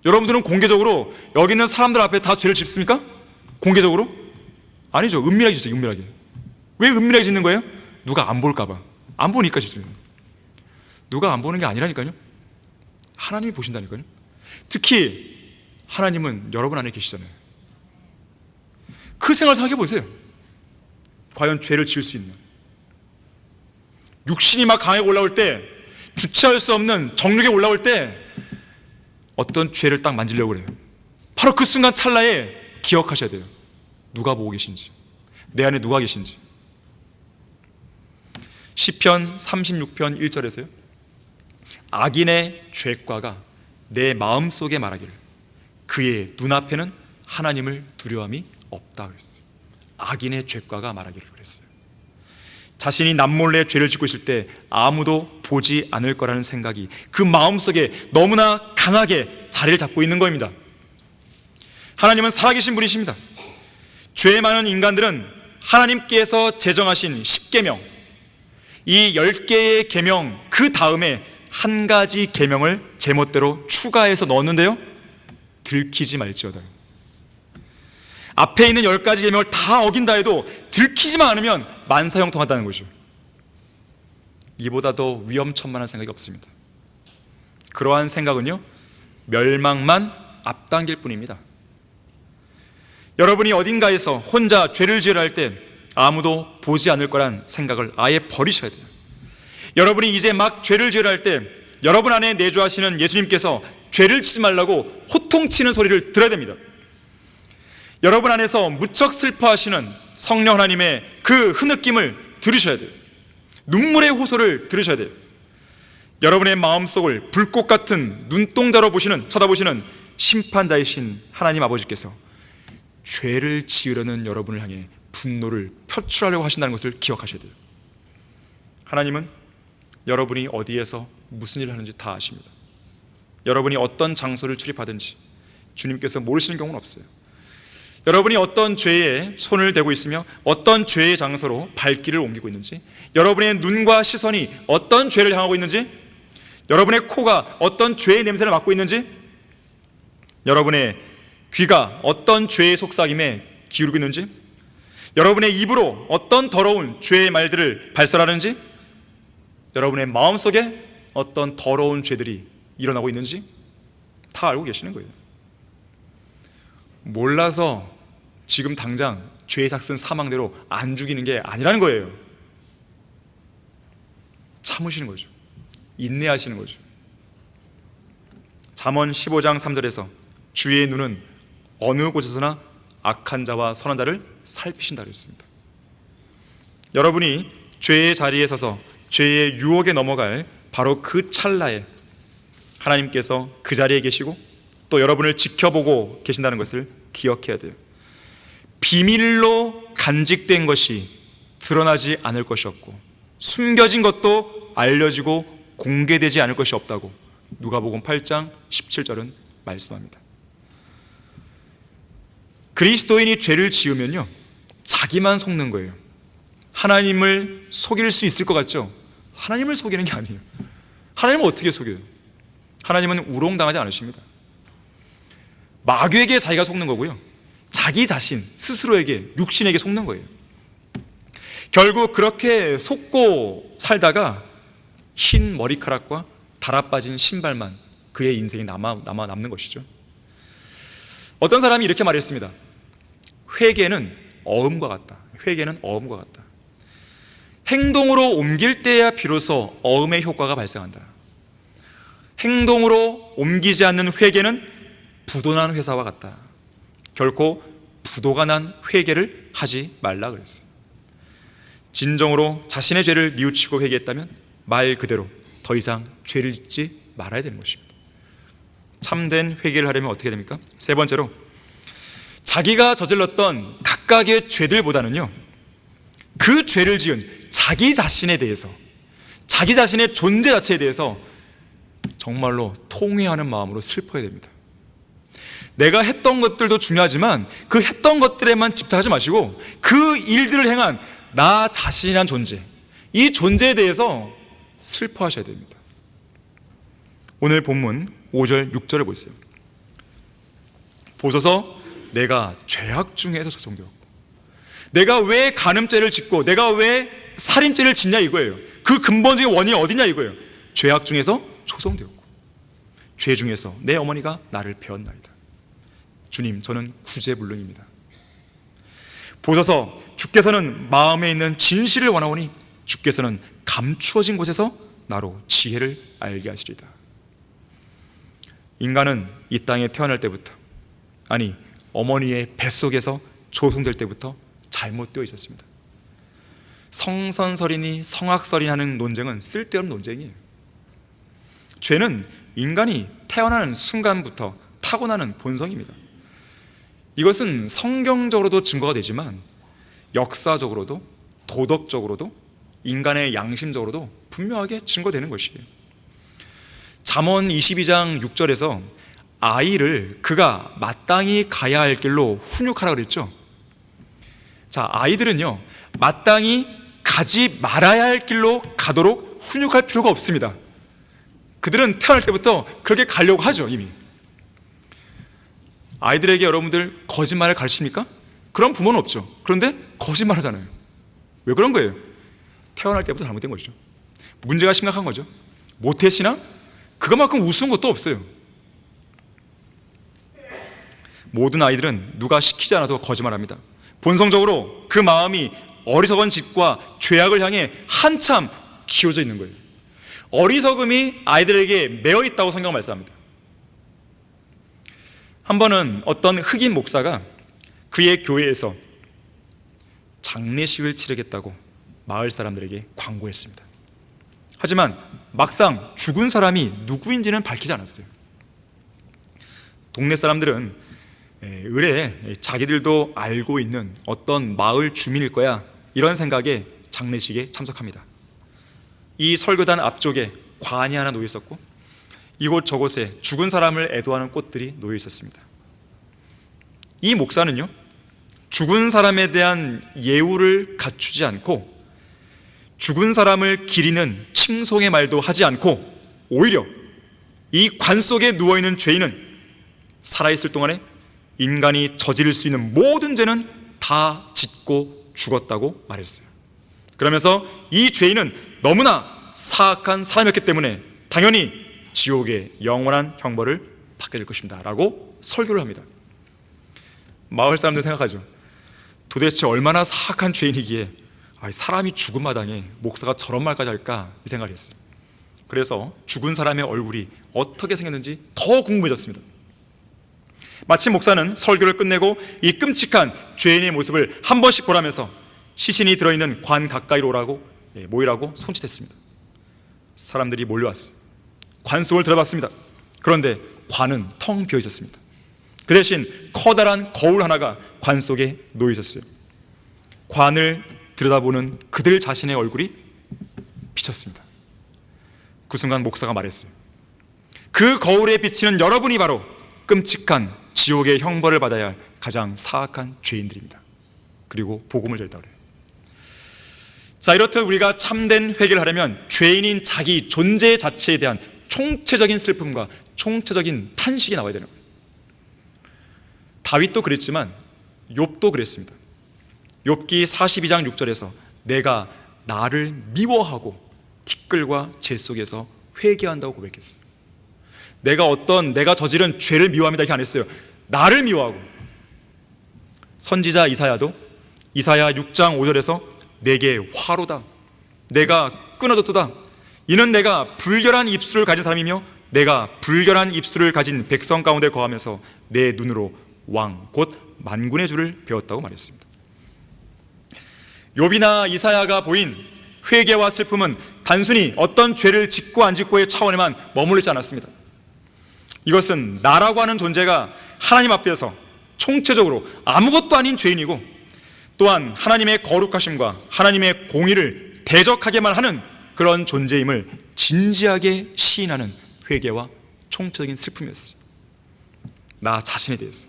여러분들은 공개적으로 여기 있는 사람들 앞에 다 죄를 짓습니까? 공개적으로? 아니죠. 은밀하게 짓죠. 은밀하게. 왜 은밀하게 짓는 거예요? 누가 안 볼까봐. 안 보니까 짓습니다. 누가 안 보는 게 아니라니까요. 하나님이 보신다니까요. 특히 하나님은 여러분 안에 계시잖아요. 그 생각을 생각해 보세요. 과연 죄를 지을 수 있는, 육신이 막 강하게 올라올 때, 주체할 수 없는 정욕에 올라올 때 어떤 죄를 딱 만지려고 그래요. 바로 그 순간 찰나에 기억하셔야 돼요. 누가 보고 계신지, 내 안에 누가 계신지. 시편 36편 1절에서요, 악인의 죄과가 내 마음속에 말하기를 그의 눈앞에는 하나님을 두려움이 없다 그랬어요. 악인의 죄과가 말하기를 그랬어요. 자신이 남몰래 죄를 짓고 있을 때 아무도 보지 않을 거라는 생각이 그 마음속에 너무나 강하게 자리를 잡고 있는 겁니다. 하나님은 살아계신 분이십니다. 죄 많은 인간들은 하나님께서 제정하신 10계명, 이 10개의 계명 그 다음에 한 가지 계명을 제멋대로 추가해서 넣었는데요, 들키지 말지어다. 앞에 있는 10가지 계명을 다 어긴다 해도 들키지만 않으면 만사형통하다는 거죠. 이보다 더 위험천만한 생각이 없습니다. 그러한 생각은요, 멸망만 앞당길 뿐입니다. 여러분이 어딘가에서 혼자 죄를 지으려 할 때 아무도 보지 않을 거란 생각을 아예 버리셔야 돼요. 여러분이 이제 막 죄를 지으려 할 때 여러분 안에 내주하시는 예수님께서 죄를 짓지 말라고 호통치는 소리를 들어야 됩니다. 여러분 안에서 무척 슬퍼하시는 성령 하나님의 그 흐느낌을 들으셔야 돼요. 눈물의 호소를 들으셔야 돼요. 여러분의 마음속을 불꽃 같은 눈동자로 쳐다보시는 심판자이신 하나님 아버지께서 죄를 지으려는 여러분을 향해 분노를 표출하려고 하신다는 것을 기억하셔야 돼요. 하나님은 여러분이 어디에서 무슨 일을 하는지 다 아십니다. 여러분이 어떤 장소를 출입하든지 주님께서 모르시는 경우는 없어요. 여러분이 어떤 죄에 손을 대고 있으며 어떤 죄의 장소로 발길을 옮기고 있는지, 여러분의 눈과 시선이 어떤 죄를 향하고 있는지, 여러분의 코가 어떤 죄의 냄새를 맡고 있는지, 여러분의 귀가 어떤 죄의 속삭임에 기울고 있는지, 여러분의 입으로 어떤 더러운 죄의 말들을 발설하는지, 여러분의 마음속에 어떤 더러운 죄들이 일어나고 있는지 다 알고 계시는 거예요. 몰라서 지금 당장 죄의 삭슨 사망대로 안 죽이는 게 아니라는 거예요. 참으시는 거죠. 인내하시는 거죠. 잠언 15장 3절에서 주의 눈은 어느 곳에서나 악한 자와 선한 자를 살피신다 그랬습니다. 여러분이 죄의 자리에 서서 죄의 유혹에 넘어갈 바로 그 찰나에 하나님께서 그 자리에 계시고 또 여러분을 지켜보고 계신다는 것을 기억해야 돼요. 비밀로 간직된 것이 드러나지 않을 것이 없고 숨겨진 것도 알려지고 공개되지 않을 것이 없다고 누가복음 8장 17절은 말씀합니다. 그리스도인이 죄를 지으면요, 자기만 속는 거예요. 하나님을 속일 수 있을 것 같죠? 하나님을 속이는 게 아니에요. 하나님을 어떻게 속여요? 하나님은 우롱당하지 않으십니다. 마귀에게 자기가 속는 거고요, 자기 자신 스스로에게, 육신에게 속는 거예요. 결국 그렇게 속고 살다가 흰 머리카락과 달아빠진 신발만 그의 인생에 남는 것이죠. 어떤 사람이 이렇게 말했습니다. 회개는 어음과 같다. 회개는 어음과 같다. 행동으로 옮길 때야 비로소 어음의 효과가 발생한다. 행동으로 옮기지 않는 회개는 부도난 회사와 같다. 결코 부도가 난 회개를 하지 말라 그랬어요. 진정으로 자신의 죄를 뉘우치고 회개했다면 말 그대로 더 이상 죄를 짓지 말아야 되는 것입니다. 참된 회개를 하려면 어떻게 됩니까? 세 번째로, 자기가 저질렀던 각각의 죄들보다는요, 그 죄를 지은 자기 자신에 대해서, 자기 자신의 존재 자체에 대해서 정말로 통회하는 마음으로 슬퍼야 됩니다. 내가 했던 것들도 중요하지만 그 했던 것들에만 집착하지 마시고 그 일들을 행한 나 자신이란 존재, 이 존재에 대해서 슬퍼하셔야 됩니다. 오늘 본문 5절, 6절을 보세요. 보소서, 내가 죄악 중에서 조성되었고, 내가 왜 간음죄를 짓고 내가 왜 살인죄를 짓냐 이거예요. 그 근본적인 원인이 어디냐 이거예요. 죄악 중에서 조성되었고, 죄 중에서 내 어머니가 나를 배웠나이다. 주님, 저는 구제불능입니다. 보소서, 주께서는 마음에 있는 진실을 원하오니 주께서는 감추어진 곳에서 나로 지혜를 알게 하시리다. 인간은 이 땅에 태어날 때부터, 아니 어머니의 뱃속에서 조성될 때부터 잘못되어 있었습니다. 성선설이니 성악설이니 하는 논쟁은 쓸데없는 논쟁이에요. 죄는 인간이 태어나는 순간부터 타고나는 본성입니다. 이것은 성경적으로도 증거가 되지만 역사적으로도 도덕적으로도 인간의 양심적으로도 분명하게 증거되는 것이에요. 잠언 22장 6절에서 아이를 그가 마땅히 가야 할 길로 훈육하라 그랬죠. 자, 아이들은요, 마땅히 가지 말아야 할 길로 가도록 훈육할 필요가 없습니다. 그들은 태어날 때부터 그렇게 가려고 하죠. 이미 아이들에게 여러분들 거짓말을 가르칩니까? 그런 부모는 없죠. 그런데 거짓말 하잖아요. 왜 그런 거예요? 태어날 때부터 잘못된 것이죠. 문제가 심각한 거죠. 모태신앙? 그것만큼 우스운 것도 없어요. 모든 아이들은 누가 시키지 않아도 거짓말합니다. 본성적으로 그 마음이 어리석은 짓과 죄악을 향해 한참 기울어져 있는 거예요. 어리석음이 아이들에게 매어 있다고 성경은 말씀합니다. 한 번은 어떤 흑인 목사가 그의 교회에서 장례식을 치르겠다고 마을 사람들에게 광고했습니다. 하지만 막상 죽은 사람이 누구인지는 밝히지 않았어요. 동네 사람들은 의뢰 자기들도 알고 있는 어떤 마을 주민일 거야, 이런 생각에 장례식에 참석합니다. 이 설교단 앞쪽에 관이 하나 놓여 있었고 이곳 저곳에 죽은 사람을 애도하는 꽃들이 놓여 있었습니다. 이 목사는요, 죽은 사람에 대한 예우를 갖추지 않고 죽은 사람을 기리는 칭송의 말도 하지 않고 오히려 이 관 속에 누워있는 죄인은 살아있을 동안에 인간이 저지를 수 있는 모든 죄는 다 짓고 죽었다고 말했어요. 그러면서 이 죄인은 너무나 사악한 사람이었기 때문에 당연히 지옥의 영원한 형벌을 받게 될 것입니다 라고 설교를 합니다. 마을 사람들 생각하죠. 도대체 얼마나 사악한 죄인이기에 사람이 죽은 마당에 목사가 저런 말까지 할까, 이 생각을 했어요. 그래서 죽은 사람의 얼굴이 어떻게 생겼는지 더 궁금해졌습니다. 마침 목사는 설교를 끝내고 이 끔찍한 죄인의 모습을 한 번씩 보라면서 시신이 들어있는 관 가까이로 오라고 모이라고 손짓했습니다. 사람들이 몰려왔어요. 관 속을 들어봤습니다. 그런데 관은 텅 비어 있었습니다. 그 대신 커다란 거울 하나가 관 속에 놓여 있었어요. 관을 들여다보는 그들 자신의 얼굴이 비쳤습니다. 그 순간 목사가 말했어요. 그 거울에 비치는 여러분이 바로 끔찍한 지옥의 형벌을 받아야 할 가장 사악한 죄인들입니다. 그리고 복음을 전했다 그래요. 자, 이렇듯 우리가 참된 회개를 하려면 죄인인 자기 존재 자체에 대한 총체적인 슬픔과 총체적인 탄식이 나와야 되는 거예요. 다윗도 그랬지만 욥도 그랬습니다. 욥기 42장 6절에서 내가 나를 미워하고 티끌과 재 속에서 회개한다고 고백했어요. 내가 저지른 죄를 미워합니다 이렇게 안 했어요. 나를 미워하고. 선지자 이사야도 이사야 6장 5절에서 내게 화로다, 내가 끊어졌도다, 이는 내가 불결한 입술을 가진 사람이며 내가 불결한 입술을 가진 백성 가운데 거하면서 내 눈으로 왕 곧 만군의 주를 배웠다고 말했습니다. 욥이나 이사야가 보인 회개와 슬픔은 단순히 어떤 죄를 짓고 안 짓고의 차원에만 머물러 있지 않았습니다. 이것은 나라고 하는 존재가 하나님 앞에서 총체적으로 아무것도 아닌 죄인이고, 또한 하나님의 거룩하심과 하나님의 공의를 대적하게만 하는 그런 존재임을 진지하게 시인하는 회개와 총체적인 슬픔이었어요. 나 자신에 대해서.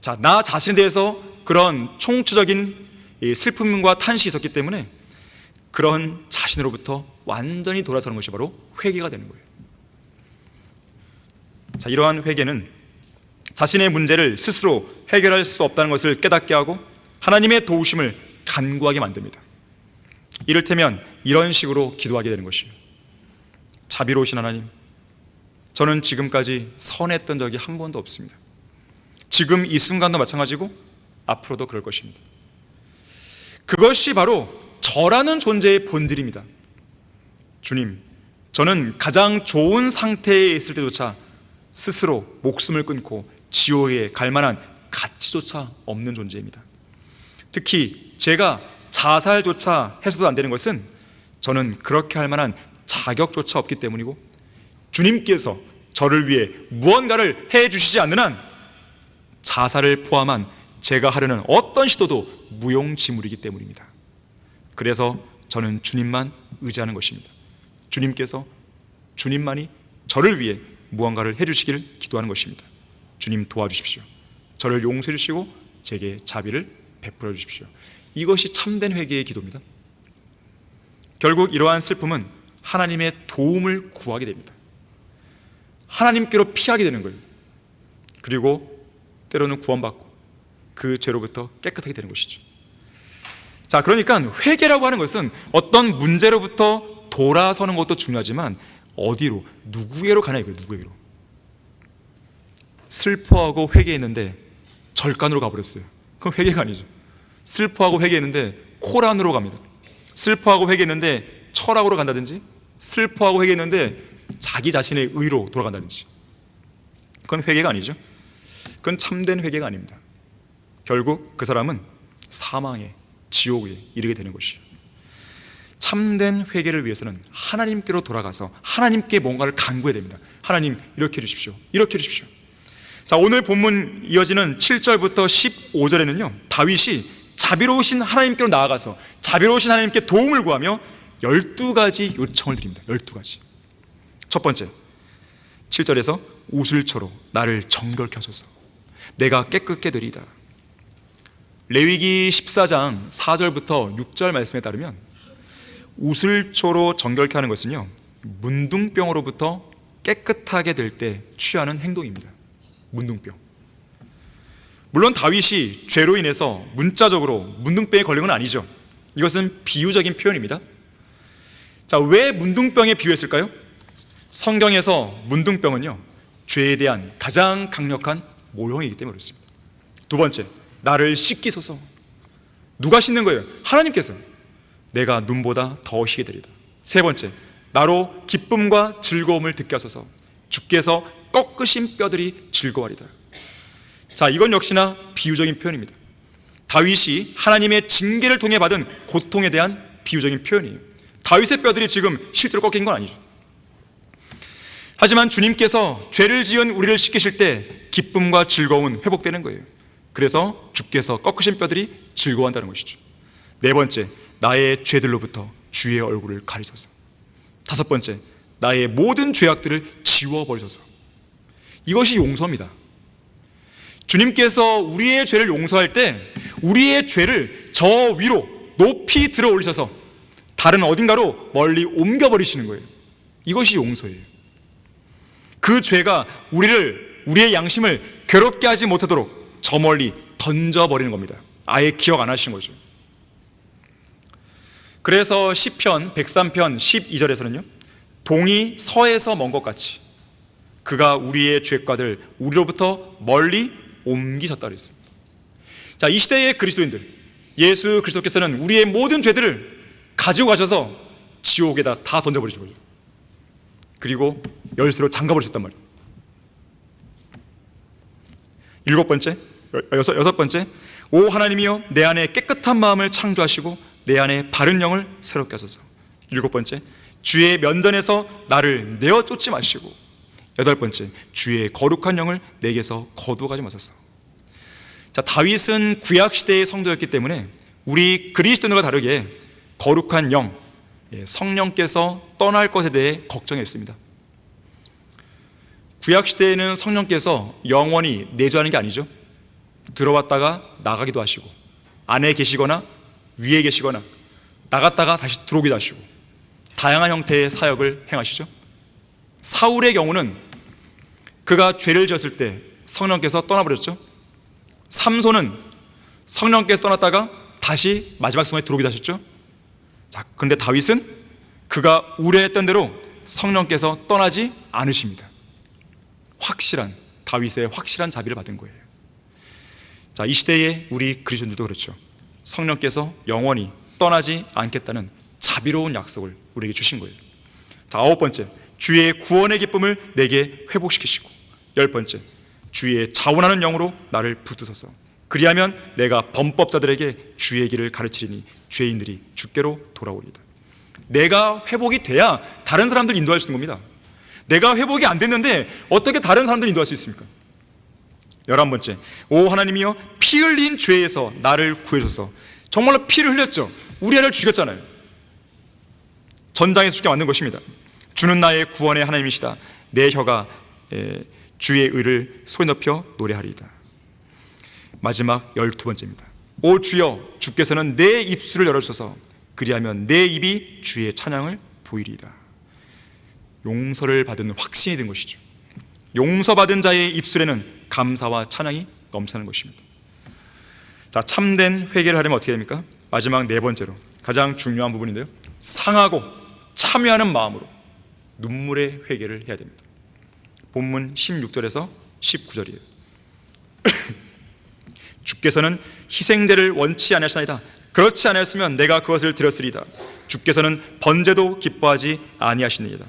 자, 나 자신에 대해서 그런 총체적인 슬픔과 탄식이 있었기 때문에 그런 자신으로부터 완전히 돌아서는 것이 바로 회개가 되는 거예요. 자, 이러한 회개는 자신의 문제를 스스로 해결할 수 없다는 것을 깨닫게 하고 하나님의 도우심을 간구하게 만듭니다. 이를테면 이런 식으로 기도하게 되는 것이에요. 자비로우신 하나님, 저는 지금까지 선했던 적이 한 번도 없습니다. 지금 이 순간도 마찬가지고 앞으로도 그럴 것입니다. 그것이 바로 저라는 존재의 본질입니다. 주님, 저는 가장 좋은 상태에 있을 때조차 스스로 목숨을 끊고 지옥에 갈 만한 가치조차 없는 존재입니다. 특히 제가 자살조차 해서도 안 되는 것은 저는 그렇게 할 만한 자격조차 없기 때문이고, 주님께서 저를 위해 무언가를 해주시지 않는 한 자살을 포함한 제가 하려는 어떤 시도도 무용지물이기 때문입니다. 그래서 저는 주님만 의지하는 것입니다. 주님만이 저를 위해 무언가를 해주시기를 기도하는 것입니다. 주님 도와주십시오. 저를 용서해 주시고 제게 자비를 베풀어 주십시오. 이것이 참된 회개의 기도입니다. 결국 이러한 슬픔은 하나님의 도움을 구하게 됩니다. 하나님께로 피하게 되는 거예요. 그리고 때로는 구원받고 그 죄로부터 깨끗하게 되는 것이죠. 자, 그러니까 회개라고 하는 것은 어떤 문제로부터 돌아서는 것도 중요하지만 어디로, 누구에게로 가냐 이거예요. 누구에게로. 슬퍼하고 회개했는데 절간으로 가버렸어요. 그럼 회개가 아니죠. 슬퍼하고 회개했는데 코란으로 갑니다. 슬퍼하고 회개했는데 철학으로 간다든지, 슬퍼하고 회개했는데 자기 자신의 의로 돌아간다든지, 그건 회개가 아니죠. 그건 참된 회개가 아닙니다. 결국 그 사람은 사망에, 지옥에 이르게 되는 것이에요. 참된 회개를 위해서는 하나님께로 돌아가서 하나님께 뭔가를 간구해야 됩니다. 하나님, 이렇게 해주십시오. 이렇게 해주십시오. 자, 오늘 본문 이어지는 7절부터 15절에는요 다윗이 자비로우신 하나님께로 나아가서 자비로우신 하나님께 도움을 구하며 12가지 요청을 드립니다. 12가지. 첫 번째, 7절에서 우슬초로 나를 정결케 하소서. 내가 깨끗게 되리이다. 레위기 14장 4절부터 6절 말씀에 따르면 우슬초로 정결케 하는 것은요 문둥병으로부터 깨끗하게 될 때 취하는 행동입니다. 문둥병. 물론 다윗이 죄로 인해서 문자적으로 문둥병에 걸린 건 아니죠. 이것은 비유적인 표현입니다. 자, 왜 문둥병에 비유했을까요? 성경에서 문둥병은요 죄에 대한 가장 강력한 모형이기 때문에 그렇습니다. 두 번째, 나를 씻기소서. 누가 씻는 거예요? 하나님께서. 내가 눈보다 더 희게 되리다. 세 번째, 나로 기쁨과 즐거움을 듣게 하소서. 주께서 꺾으신 뼈들이 즐거워하리다. 자, 이건 역시나 비유적인 표현입니다. 다윗이 하나님의 징계를 통해 받은 고통에 대한 비유적인 표현이에요. 다윗의 뼈들이 지금 실제로 꺾인 건 아니죠. 하지만 주님께서 죄를 지은 우리를 씻기실 때 기쁨과 즐거움은 회복되는 거예요. 그래서 주께서 꺾으신 뼈들이 즐거워한다는 것이죠. 네 번째, 나의 죄들로부터 주의 얼굴을 가리소서. 다섯 번째, 나의 모든 죄악들을 지워버리소서. 이것이 용서입니다. 주님께서 우리의 죄를 용서할 때 우리의 죄를 저 위로 높이 들어 올리셔서 다른 어딘가로 멀리 옮겨버리시는 거예요. 이것이 용서예요. 그 죄가 우리의 양심을 괴롭게 하지 못하도록 저 멀리 던져버리는 겁니다. 아예 기억 안 하시는 거죠. 그래서 시편 103편 12절에서는요 동이 서에서 먼 것 같이 그가 우리의 죄과들 우리로부터 멀리 옮기셨다고 했습니다. 자, 이 시대의 그리스도인들, 예수 그리스도께서는 우리의 모든 죄들을 가지고 가셔서 지옥에다 다 던져버리신 거죠. 그리고 열쇠로 잠가버리셨단 말이에요. 여섯 번째, 오 하나님이여 내 안에 깨끗한 마음을 창조하시고 내 안에 바른 영을 새롭게 하소서. 7번째, 주의 면전에서 나를 내어 쫓지 마시고. 8번째, 주의 거룩한 영을 내게서 거두어가지 마소서. 자, 다윗은 구약시대의 성도였기 때문에 우리 그리스도인들과 다르게 거룩한 영, 성령께서 떠날 것에 대해 걱정했습니다. 구약시대에는 성령께서 영원히 내주하는 게 아니죠. 들어왔다가 나가기도 하시고, 안에 계시거나 위에 계시거나 나갔다가 다시 들어오기도 하시고, 다양한 형태의 사역을 행하시죠. 사울의 경우는 그가 죄를 지었을 때 성령께서 떠나버렸죠. 삼손은 성령께서 떠났다가 다시 마지막 순간에 들어오기도 하셨죠. 자, 그런데 다윗은 그가 우려했던 대로 성령께서 떠나지 않으십니다. 확실한, 다윗의 확실한 자비를 받은 거예요. 자, 이 시대에 우리 그리스도인들도 그렇죠. 성령께서 영원히 떠나지 않겠다는 자비로운 약속을 우리에게 주신 거예요. 자, 9번째, 주의 구원의 기쁨을 내게 회복시키시고. 10번째, 주의 자원하는 영으로 나를 붙드소서. 그리하면 내가 범법자들에게 주의 길을 가르치리니 죄인들이 주께로 돌아오리이다. 내가 회복이 돼야 다른 사람들 인도할 수 있는 겁니다. 내가 회복이 안 됐는데 어떻게 다른 사람들 인도할 수 있습니까? 11번째, 오 하나님이여, 피 흘린 죄에서 나를 구해줘서. 정말로 피를 흘렸죠. 우리 애를 죽였잖아요. 전장에서 죽게 만든 것입니다. 주는 나의 구원의 하나님이시다. 내 혀가 주의 의를 소리 높여 노래하리이다. 마지막 12번째입니다. 오 주여, 주께서는 내 입술을 열어주소서. 그리하면 내 입이 주의 찬양을 보이리이다. 용서를 받은 확신이 든 것이죠. 용서받은 자의 입술에는 감사와 찬양이 넘치는 것입니다. 자, 참된 회개를 하려면 어떻게 됩니까? 마지막 4번째로 가장 중요한 부분인데요, 상하고 참여하는 마음으로 눈물의 회개를 해야 됩니다. 본문 16절에서 19절이에요. 주께서는 희생제를 원치 아니하시나이다. 그렇지 아니하였으면 내가 그것을 드렸으리다. 주께서는 번제도 기뻐하지 아니하시니이다.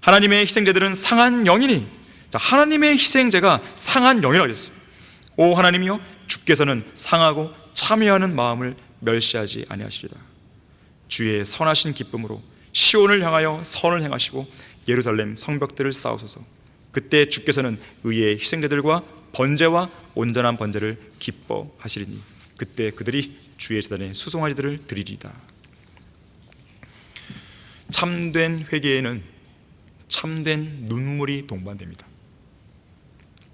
하나님의 희생제들은 상한 영이니. 자, 하나님의 희생제가 상한 영이라고 했어요. 오 하나님이여, 주께서는 상하고 참여하는 마음을 멸시하지 아니하시리다. 주의 선하신 기쁨으로 시온을 향하여 선을 행하시고 예루살렘 성벽들을 쌓으소서. 그때 주께서는 의의 희생제들과 번제와 온전한 번제를 기뻐하시리니 그때 그들이 주의 제단에 수송아지들을 드리리다. 참된 회개에는 참된 눈물이 동반됩니다.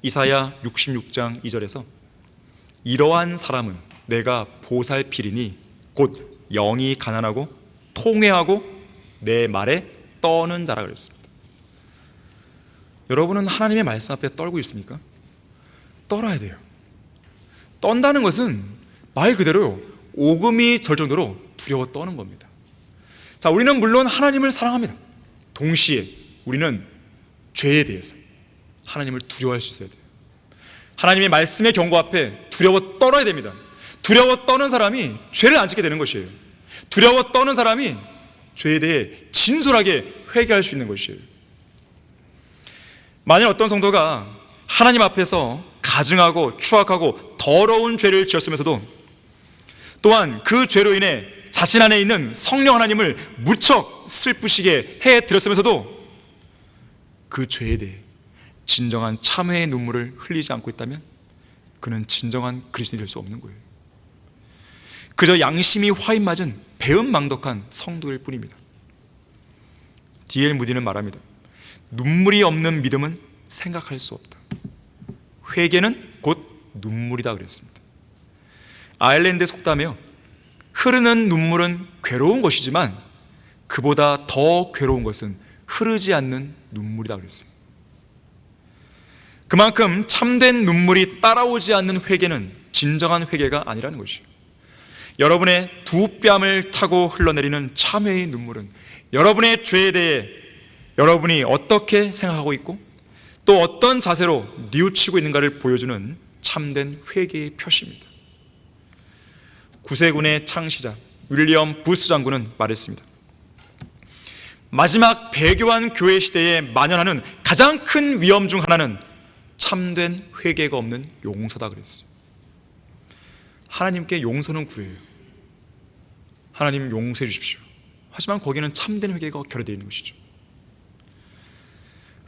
이사야 66장 2절에서 이러한 사람은 내가 보살피리니 곧 영이 가난하고 통회하고 내 말에 떠는 자라 그랬습니다. 여러분은 하나님의 말씀 앞에 떨고 있습니까? 떨어야 돼요. 떤다는 것은 말 그대로 오금이 절 정도로 두려워 떠는 겁니다. 자, 우리는 물론 하나님을 사랑합니다. 동시에 우리는 죄에 대해서 하나님을 두려워할 수 있어야 돼요. 하나님의 말씀의 경고 앞에 두려워 떨어야 됩니다. 두려워 떠는 사람이 죄를 안 짓게 되는 것이에요. 두려워 떠는 사람이 죄에 대해 진솔하게 회개할 수 있는 것이에요. 만약 어떤 성도가 하나님 앞에서 가증하고 추악하고 더러운 죄를 지었으면서도 또한 그 죄로 인해 자신 안에 있는 성령 하나님을 무척 슬프시게 해드렸으면서도 그 죄에 대해 진정한 참회의 눈물을 흘리지 않고 있다면 그는 진정한 그리스도인이 될 수 없는 거예요. 그저 양심이 화인맞은 배은망덕한 성도일 뿐입니다. D.L. 무디는 말합니다. 눈물이 없는 믿음은 생각할 수 없다. 회개는 곧 눈물이다 그랬습니다. 아일랜드의 속담에요, 흐르는 눈물은 괴로운 것이지만 그보다 더 괴로운 것은 흐르지 않는 눈물이다 그랬습니다. 그만큼 참된 눈물이 따라오지 않는 회개는 진정한 회개가 아니라는 것이에요. 여러분의 두 뺨을 타고 흘러내리는 참회의 눈물은 여러분의 죄에 대해 여러분이 어떻게 생각하고 있고 또 어떤 자세로 뉘우치고 있는가를 보여주는 참된 회개의 표시입니다. 구세군의 창시자 윌리엄 부스 장군은 말했습니다. 마지막 배교한 교회 시대에 만연하는 가장 큰 위험 중 하나는 참된 회개가 없는 용서다 그랬어요. 하나님께 용서는 구해요. 하나님 용서해 주십시오. 하지만 거기는 참된 회개가 결여되어 있는 것이죠.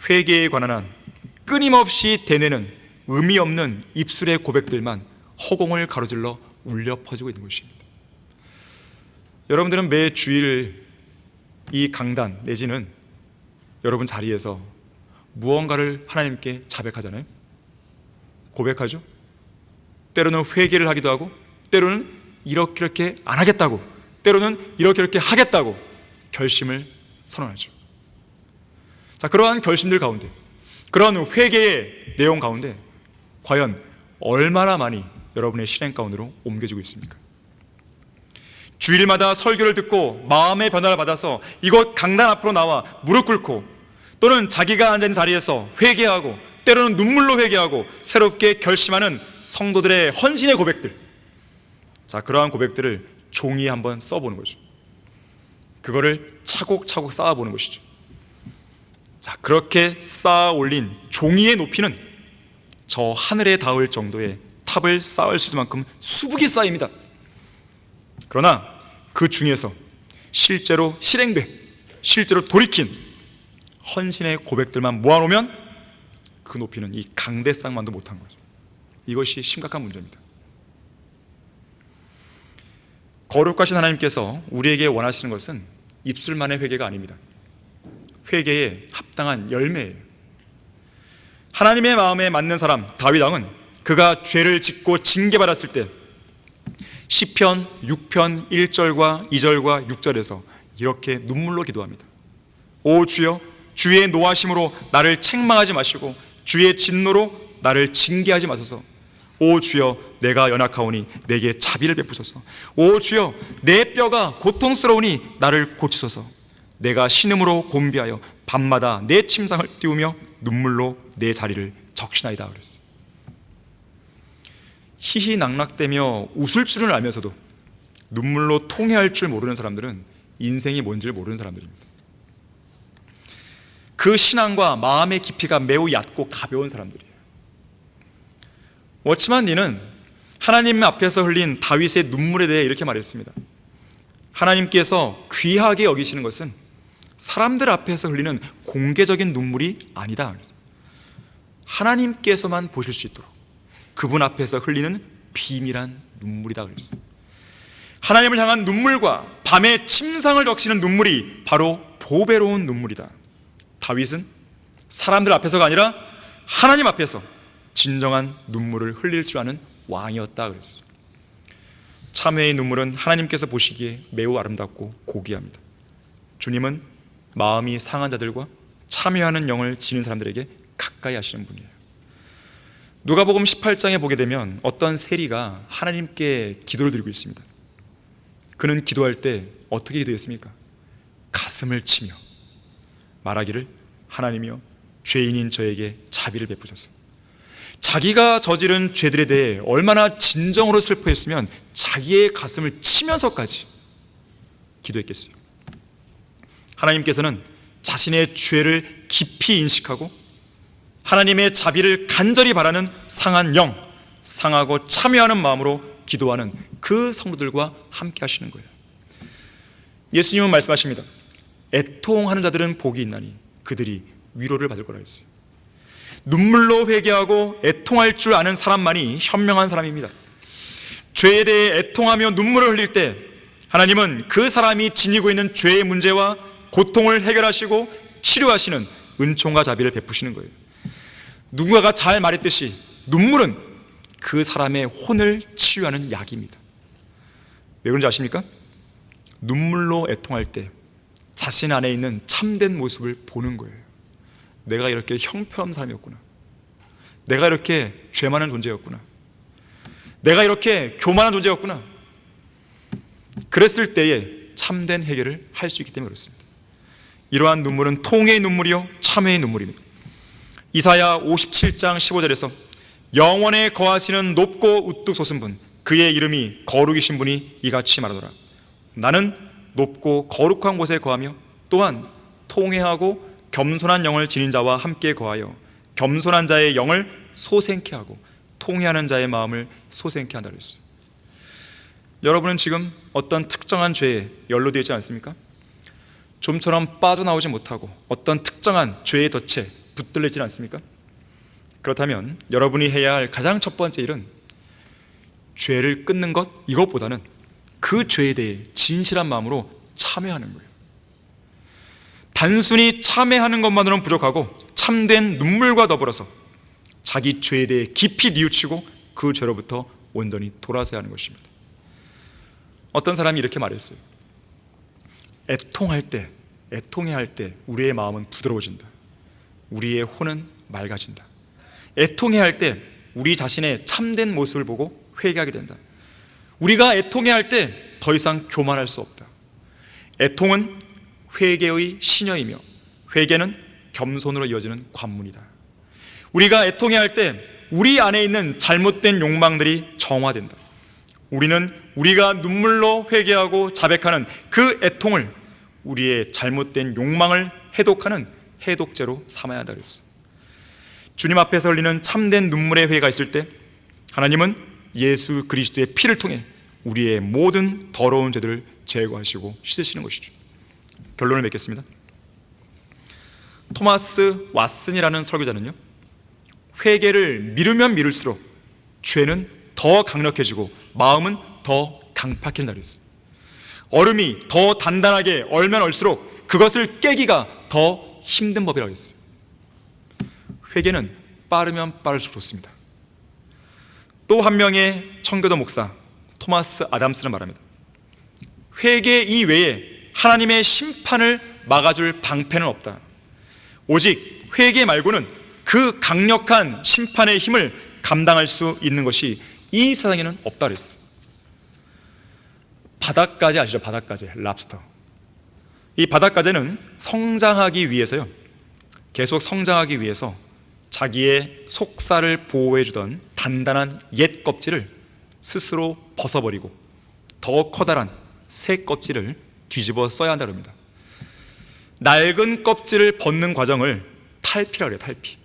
회개에 관한 한 끊임없이 대뇌는 의미 없는 입술의 고백들만 허공을 가로질러 울려 퍼지고 있는 것입니다. 여러분들은 매 주일 이 강단 내지는 여러분 자리에서 무언가를 하나님께 자백하잖아요. 고백하죠. 때로는 회개를 하기도 하고, 때로는 이렇게 안 하겠다고, 때로는 이렇게 하겠다고 결심을 선언하죠. 자, 그러한 결심들 가운데, 그러한 회개의 내용 가운데 과연 얼마나 많이 여러분의 실행 가운데로 옮겨지고 있습니까? 주일마다 설교를 듣고 마음의 변화를 받아서 이곳 강단 앞으로 나와 무릎 꿇고, 또는 자기가 앉은 자리에서 회개하고, 때로는 눈물로 회개하고 새롭게 결심하는 성도들의 헌신의 고백들, 자, 그러한 고백들을 종이에 한번 써보는 거죠. 그거를 차곡차곡 쌓아보는 것이죠. 자, 그렇게 쌓아 올린 종이의 높이는 저 하늘에 닿을 정도의 탑을 쌓을 수 있을 만큼 수북이 쌓입니다. 그러나 그 중에서 실제로 실행된, 실제로 돌이킨 헌신의 고백들만 모아놓으면 그 높이는 이 강대상만도 못한 거죠. 이것이 심각한 문제입니다. 거룩하신 하나님께서 우리에게 원하시는 것은 입술만의 회개가 아닙니다. 회개에 합당한 열매예요. 하나님의 마음에 맞는 사람 다윗 왕은 그가 죄를 짓고 징계받았을 때 시편 6편 1절과 2절과 6절에서 이렇게 눈물로 기도합니다. 오 주여, 주의 노하심으로 나를 책망하지 마시고 주의 진노로 나를 징계하지 마소서. 오 주여, 내가 연약하오니 내게 자비를 베푸소서. 오 주여, 내 뼈가 고통스러우니 나를 고치소서. 내가 신음으로 곤비하여 밤마다 내 침상을 띄우며 눈물로 내 자리를 적시나이다 그랬어요. 희희낙낙대며 웃을 줄은 알면서도 눈물로 통회할 줄 모르는 사람들은 인생이 뭔지를 모르는 사람들입니다. 그 신앙과 마음의 깊이가 매우 얕고 가벼운 사람들이에요. 워치만 니는 하나님 앞에서 흘린 다윗의 눈물에 대해 이렇게 말했습니다. 하나님께서 귀하게 여기시는 것은 사람들 앞에서 흘리는 공개적인 눈물이 아니다. 하나님께서만 보실 수 있도록 그분 앞에서 흘리는 비밀한 눈물이다 그랬어요. 하나님을 향한 눈물과 밤에 침상을 적시는 눈물이 바로 보배로운 눈물이다. 다윗은 사람들 앞에서가 아니라 하나님 앞에서 진정한 눈물을 흘릴 줄 아는 왕이었다 그랬어요. 참회의 눈물은 하나님께서 보시기에 매우 아름답고 고귀합니다. 주님은 마음이 상한 자들과 참회하는 영을 지닌 사람들에게 가까이 하시는 분이에요. 누가복음 18장에 보게 되면 어떤 세리가 하나님께 기도를 드리고 있습니다. 그는 기도할 때 어떻게 기도했습니까? 가슴을 치며 말하기를, 하나님이여, 죄인인 저에게 자비를 베푸소서. 자기가 저지른 죄들에 대해 얼마나 진정으로 슬퍼했으면 자기의 가슴을 치면서까지 기도했겠어요. 하나님께서는 자신의 죄를 깊이 인식하고 하나님의 자비를 간절히 바라는 상한 영, 상하고 참여하는 마음으로 기도하는 그 성도들과 함께 하시는 거예요. 예수님은 말씀하십니다. 애통하는 자들은 복이 있나니 그들이 위로를 받을 거라 했어요. 눈물로 회개하고 애통할 줄 아는 사람만이 현명한 사람입니다. 죄에 대해 애통하며 눈물을 흘릴 때 하나님은 그 사람이 지니고 있는 죄의 문제와 고통을 해결하시고 치료하시는 은총과 자비를 베푸시는 거예요. 누군가가 잘 말했듯이 눈물은 그 사람의 혼을 치유하는 약입니다. 왜 그런지 아십니까? 눈물로 애통할 때 자신 안에 있는 참된 모습을 보는 거예요. 내가 이렇게 형편없는 사람이었구나. 내가 이렇게 죄 많은 존재였구나. 내가 이렇게 교만한 존재였구나. 그랬을 때에 참된 해결을 할 수 있기 때문에 그렇습니다. 이러한 눈물은 통회의 눈물이요 참회의 눈물입니다. 이사야 57장 15절에서 영원에 거하시는 높고 우뚝 솟은 분, 그의 이름이 거룩이신 분이 이같이 말하더라. 나는 높고 거룩한 곳에 거하며 또한 통회하고 겸손한 영을 지닌 자와 함께 거하여 겸손한 자의 영을 소생케 하고 통회하는 자의 마음을 소생케 한다고 했어요. 여러분은 지금 어떤 특정한 죄에 연루되어 있지 않습니까? 좀처럼 빠져나오지 못하고 어떤 특정한 죄의 덫에 붙들려 있지는 않습니까? 그렇다면 여러분이 해야 할 가장 첫 번째 일은 죄를 끊는 것, 이것보다는 그 죄에 대해 진실한 마음으로 참회하는 거예요. 단순히 참회하는 것만으로는 부족하고 참된 눈물과 더불어서 자기 죄에 대해 깊이 뉘우치고 그 죄로부터 온전히 돌아서야 하는 것입니다. 어떤 사람이 이렇게 말했어요. 애통해야 할 때 우리의 마음은 부드러워진다. 우리의 혼은 맑아진다. 애통해야 할 때 우리 자신의 참된 모습을 보고 회개하게 된다. 우리가 애통해야 할 때 더 이상 교만할 수 없다. 애통은 회개의 시녀이며 회개는 겸손으로 이어지는 관문이다. 우리가 애통해야 할 때 우리 안에 있는 잘못된 욕망들이 정화된다. 우리는 우리가 눈물로 회개하고 자백하는 그 애통을 우리의 잘못된 욕망을 해독하는 해독제로 삼아야 한다 그랬어요. 주님 앞에서 흘리는 참된 눈물의 회개가 있을 때 하나님은 예수 그리스도의 피를 통해 우리의 모든 더러운 죄들을 제거하시고 씻으시는 것이죠. 결론을 맺겠습니다. 토마스 왓슨이라는 설교자는요, 회개를 미루면 미룰수록 죄는 더 강력해지고 마음은 더 강팍해진다 그랬어요. 얼음이 더 단단하게 얼면 얼수록 그것을 깨기가 더 힘든 법이라고 했어요. 회개는 빠르면 빠를수록 좋습니다. 또 한 명의 청교도 목사 토마스 아담스는 말합니다. 회개 이외에 하나님의 심판을 막아줄 방패는 없다. 오직 회개 말고는 그 강력한 심판의 힘을 감당할 수 있는 것이 이 세상에는 없다 그랬어요. 바닷가재 아시죠? 바닷가재, 랍스터. 이 바닷가재는 성장하기 위해서요, 계속 성장하기 위해서 자기의 속살을 보호해주던 단단한 옛 껍질을 스스로 벗어버리고 더 커다란 새 껍질을 뒤집어 써야 한다고 합니다. 낡은 껍질을 벗는 과정을 탈피라고 해요. 탈피.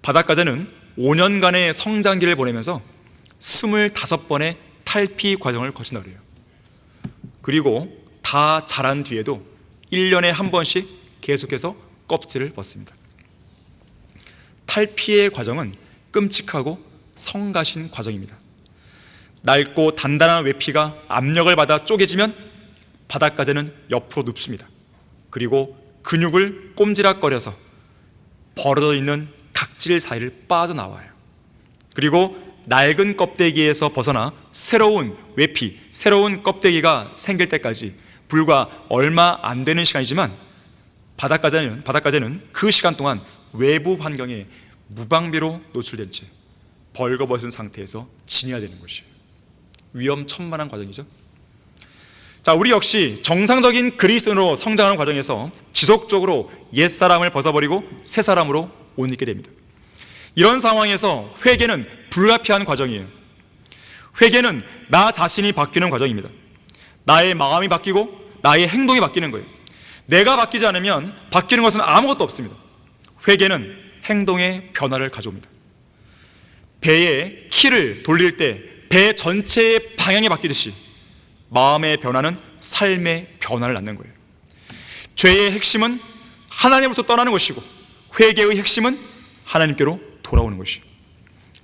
바닷가재는 5년간의 성장기를 보내면서 25번의 탈피 과정을 거친다고 해요. 그리고 다 자란 뒤에도 1년에 한 번씩 계속해서 껍질을 벗습니다. 탈피의 과정은 끔찍하고 성가신 과정입니다. 낡고 단단한 외피가 압력을 받아 쪼개지면 바닷가재는 옆으로 눕습니다. 그리고 근육을 꼼지락거려서 벌어져 있는 각질 사이를 빠져나와요. 그리고 낡은 껍데기에서 벗어나 새로운 외피, 새로운 껍데기가 생길 때까지 불과 얼마 안 되는 시간이지만 바닷가재는 그 시간 동안 외부 환경에 무방비로 노출된 채 벌거벗은 상태에서 지내야 되는 것이에요. 위험천만한 과정이죠. 자, 우리 역시 정상적인 그리스도인으로 성장하는 과정에서 지속적으로 옛사람을 벗어버리고 새사람으로 옷 입게 됩니다. 이런 상황에서 회개는 불가피한 과정이에요. 회개는 나 자신이 바뀌는 과정입니다. 나의 마음이 바뀌고 나의 행동이 바뀌는 거예요. 내가 바뀌지 않으면 바뀌는 것은 아무것도 없습니다. 회개는 행동의 변화를 가져옵니다. 배의 키를 돌릴 때 배 전체의 방향이 바뀌듯이 마음의 변화는 삶의 변화를 낳는 거예요. 죄의 핵심은 하나님으로부터 떠나는 것이고 회개의 핵심은 하나님께로 돌아오는 것이에요.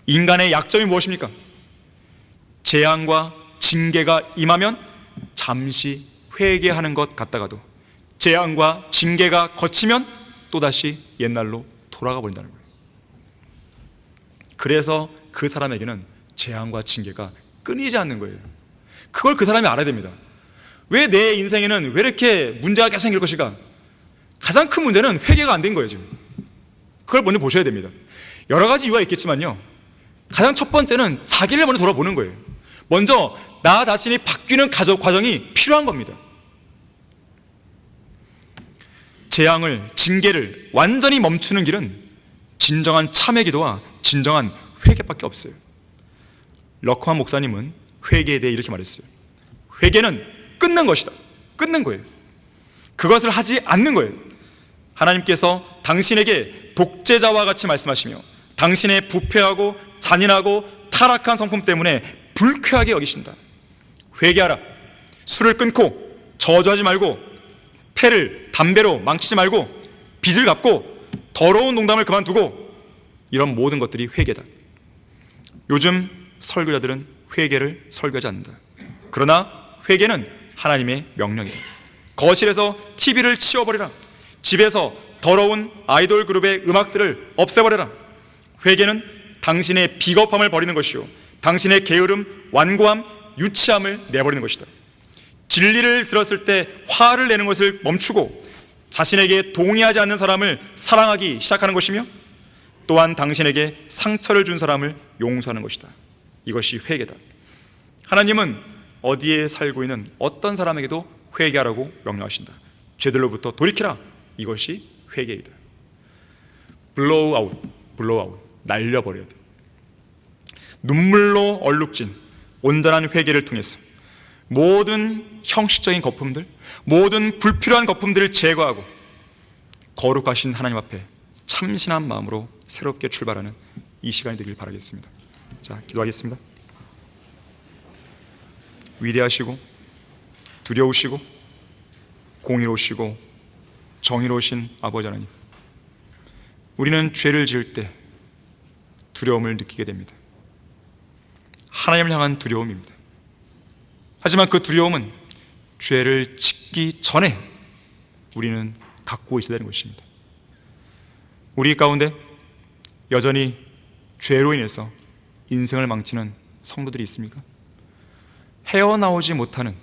인간의 약점이 무엇입니까? 재앙과 징계가 임하면 잠시 회개하는 것 같다가도 재앙과 징계가 거치면 또다시 옛날로 돌아가 버린다는 거예요. 그래서 그 사람에게는 재앙과 징계가 끊이지 않는 거예요. 그걸 그 사람이 알아야 됩니다. 왜 내 인생에는 왜 이렇게 문제가 계속 생길 것인가? 가장 큰 문제는 회개가 안 된 거예요. 지금 그걸 먼저 보셔야 됩니다. 여러 가지 이유가 있겠지만요, 가장 첫 번째는 자기를 먼저 돌아보는 거예요. 먼저 나 자신이 바뀌는 과정이 필요한 겁니다. 재앙을, 징계를 완전히 멈추는 길은 진정한 참회 기도와 진정한 회개밖에 없어요. 러커만 목사님은 회개에 대해 이렇게 말했어요. 회개는 끊는 것이다. 끊는 거예요. 그것을 하지 않는 거예요. 하나님께서 당신에게 독재자와 같이 말씀하시며 당신의 부패하고 잔인하고 타락한 성품 때문에 불쾌하게 여기신다. 회개하라. 술을 끊고 저주하지 말고 패를 담배로 망치지 말고 빚을 갚고 더러운 농담을 그만두고 이런 모든 것들이 회개다. 요즘 설교자들은 회개를 설교하지 않는다. 그러나 회개는 하나님의 명령이다. 거실에서 TV를 치워버리라. 집에서 더러운 아이돌 그룹의 음악들을 없애버려라. 회개는 당신의 비겁함을 버리는 것이요 당신의 게으름, 완고함, 유치함을 내버리는 것이다. 진리를 들었을 때 화를 내는 것을 멈추고 자신에게 동의하지 않는 사람을 사랑하기 시작하는 것이며 또한 당신에게 상처를 준 사람을 용서하는 것이다. 이것이 회개다. 하나님은 어디에 살고 있는 어떤 사람에게도 회개하라고 명령하신다. 죄들로부터 돌이키라. 이것이 회개이다. blow out, 날려버려야 돼. 눈물로 얼룩진 온전한 회개를 통해서 모든 형식적인 거품들, 모든 불필요한 거품들을 제거하고 거룩하신 하나님 앞에 참신한 마음으로 새롭게 출발하는 이 시간이 되길 바라겠습니다. 자, 기도하겠습니다. 위대하시고 두려우시고 공의로우시고 정의로우신 아버지 하나님, 우리는 죄를 지을 때 두려움을 느끼게 됩니다. 하나님을 향한 두려움입니다. 하지만 그 두려움은 죄를 짓기 전에 우리는 갖고 있어야 되는 것입니다. 우리 가운데 여전히 죄로 인해서 인생을 망치는 성도들이 있습니까? 헤어나오지 못하는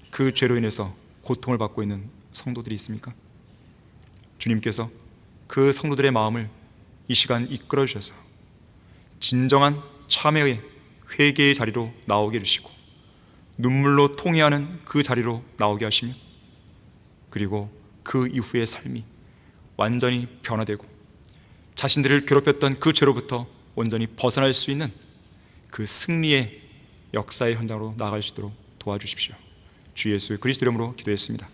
그 죄로 인해서 고통을 받고 있는 성도들이 있습니까? 주님께서 그 성도들의 마음을 이 시간 이끌어 주셔서 진정한 참회의 회개의 자리로 나오게 해주시고 눈물로 통회하는 그 자리로 나오게 하시며 그리고 그 이후의 삶이 완전히 변화되고 자신들을 괴롭혔던 그 죄로부터 온전히 벗어날 수 있는 그 승리의 역사의 현장으로 나아갈 수 있도록 도와주십시오. 주 예수 그리스도 이름으로 기도했습니다.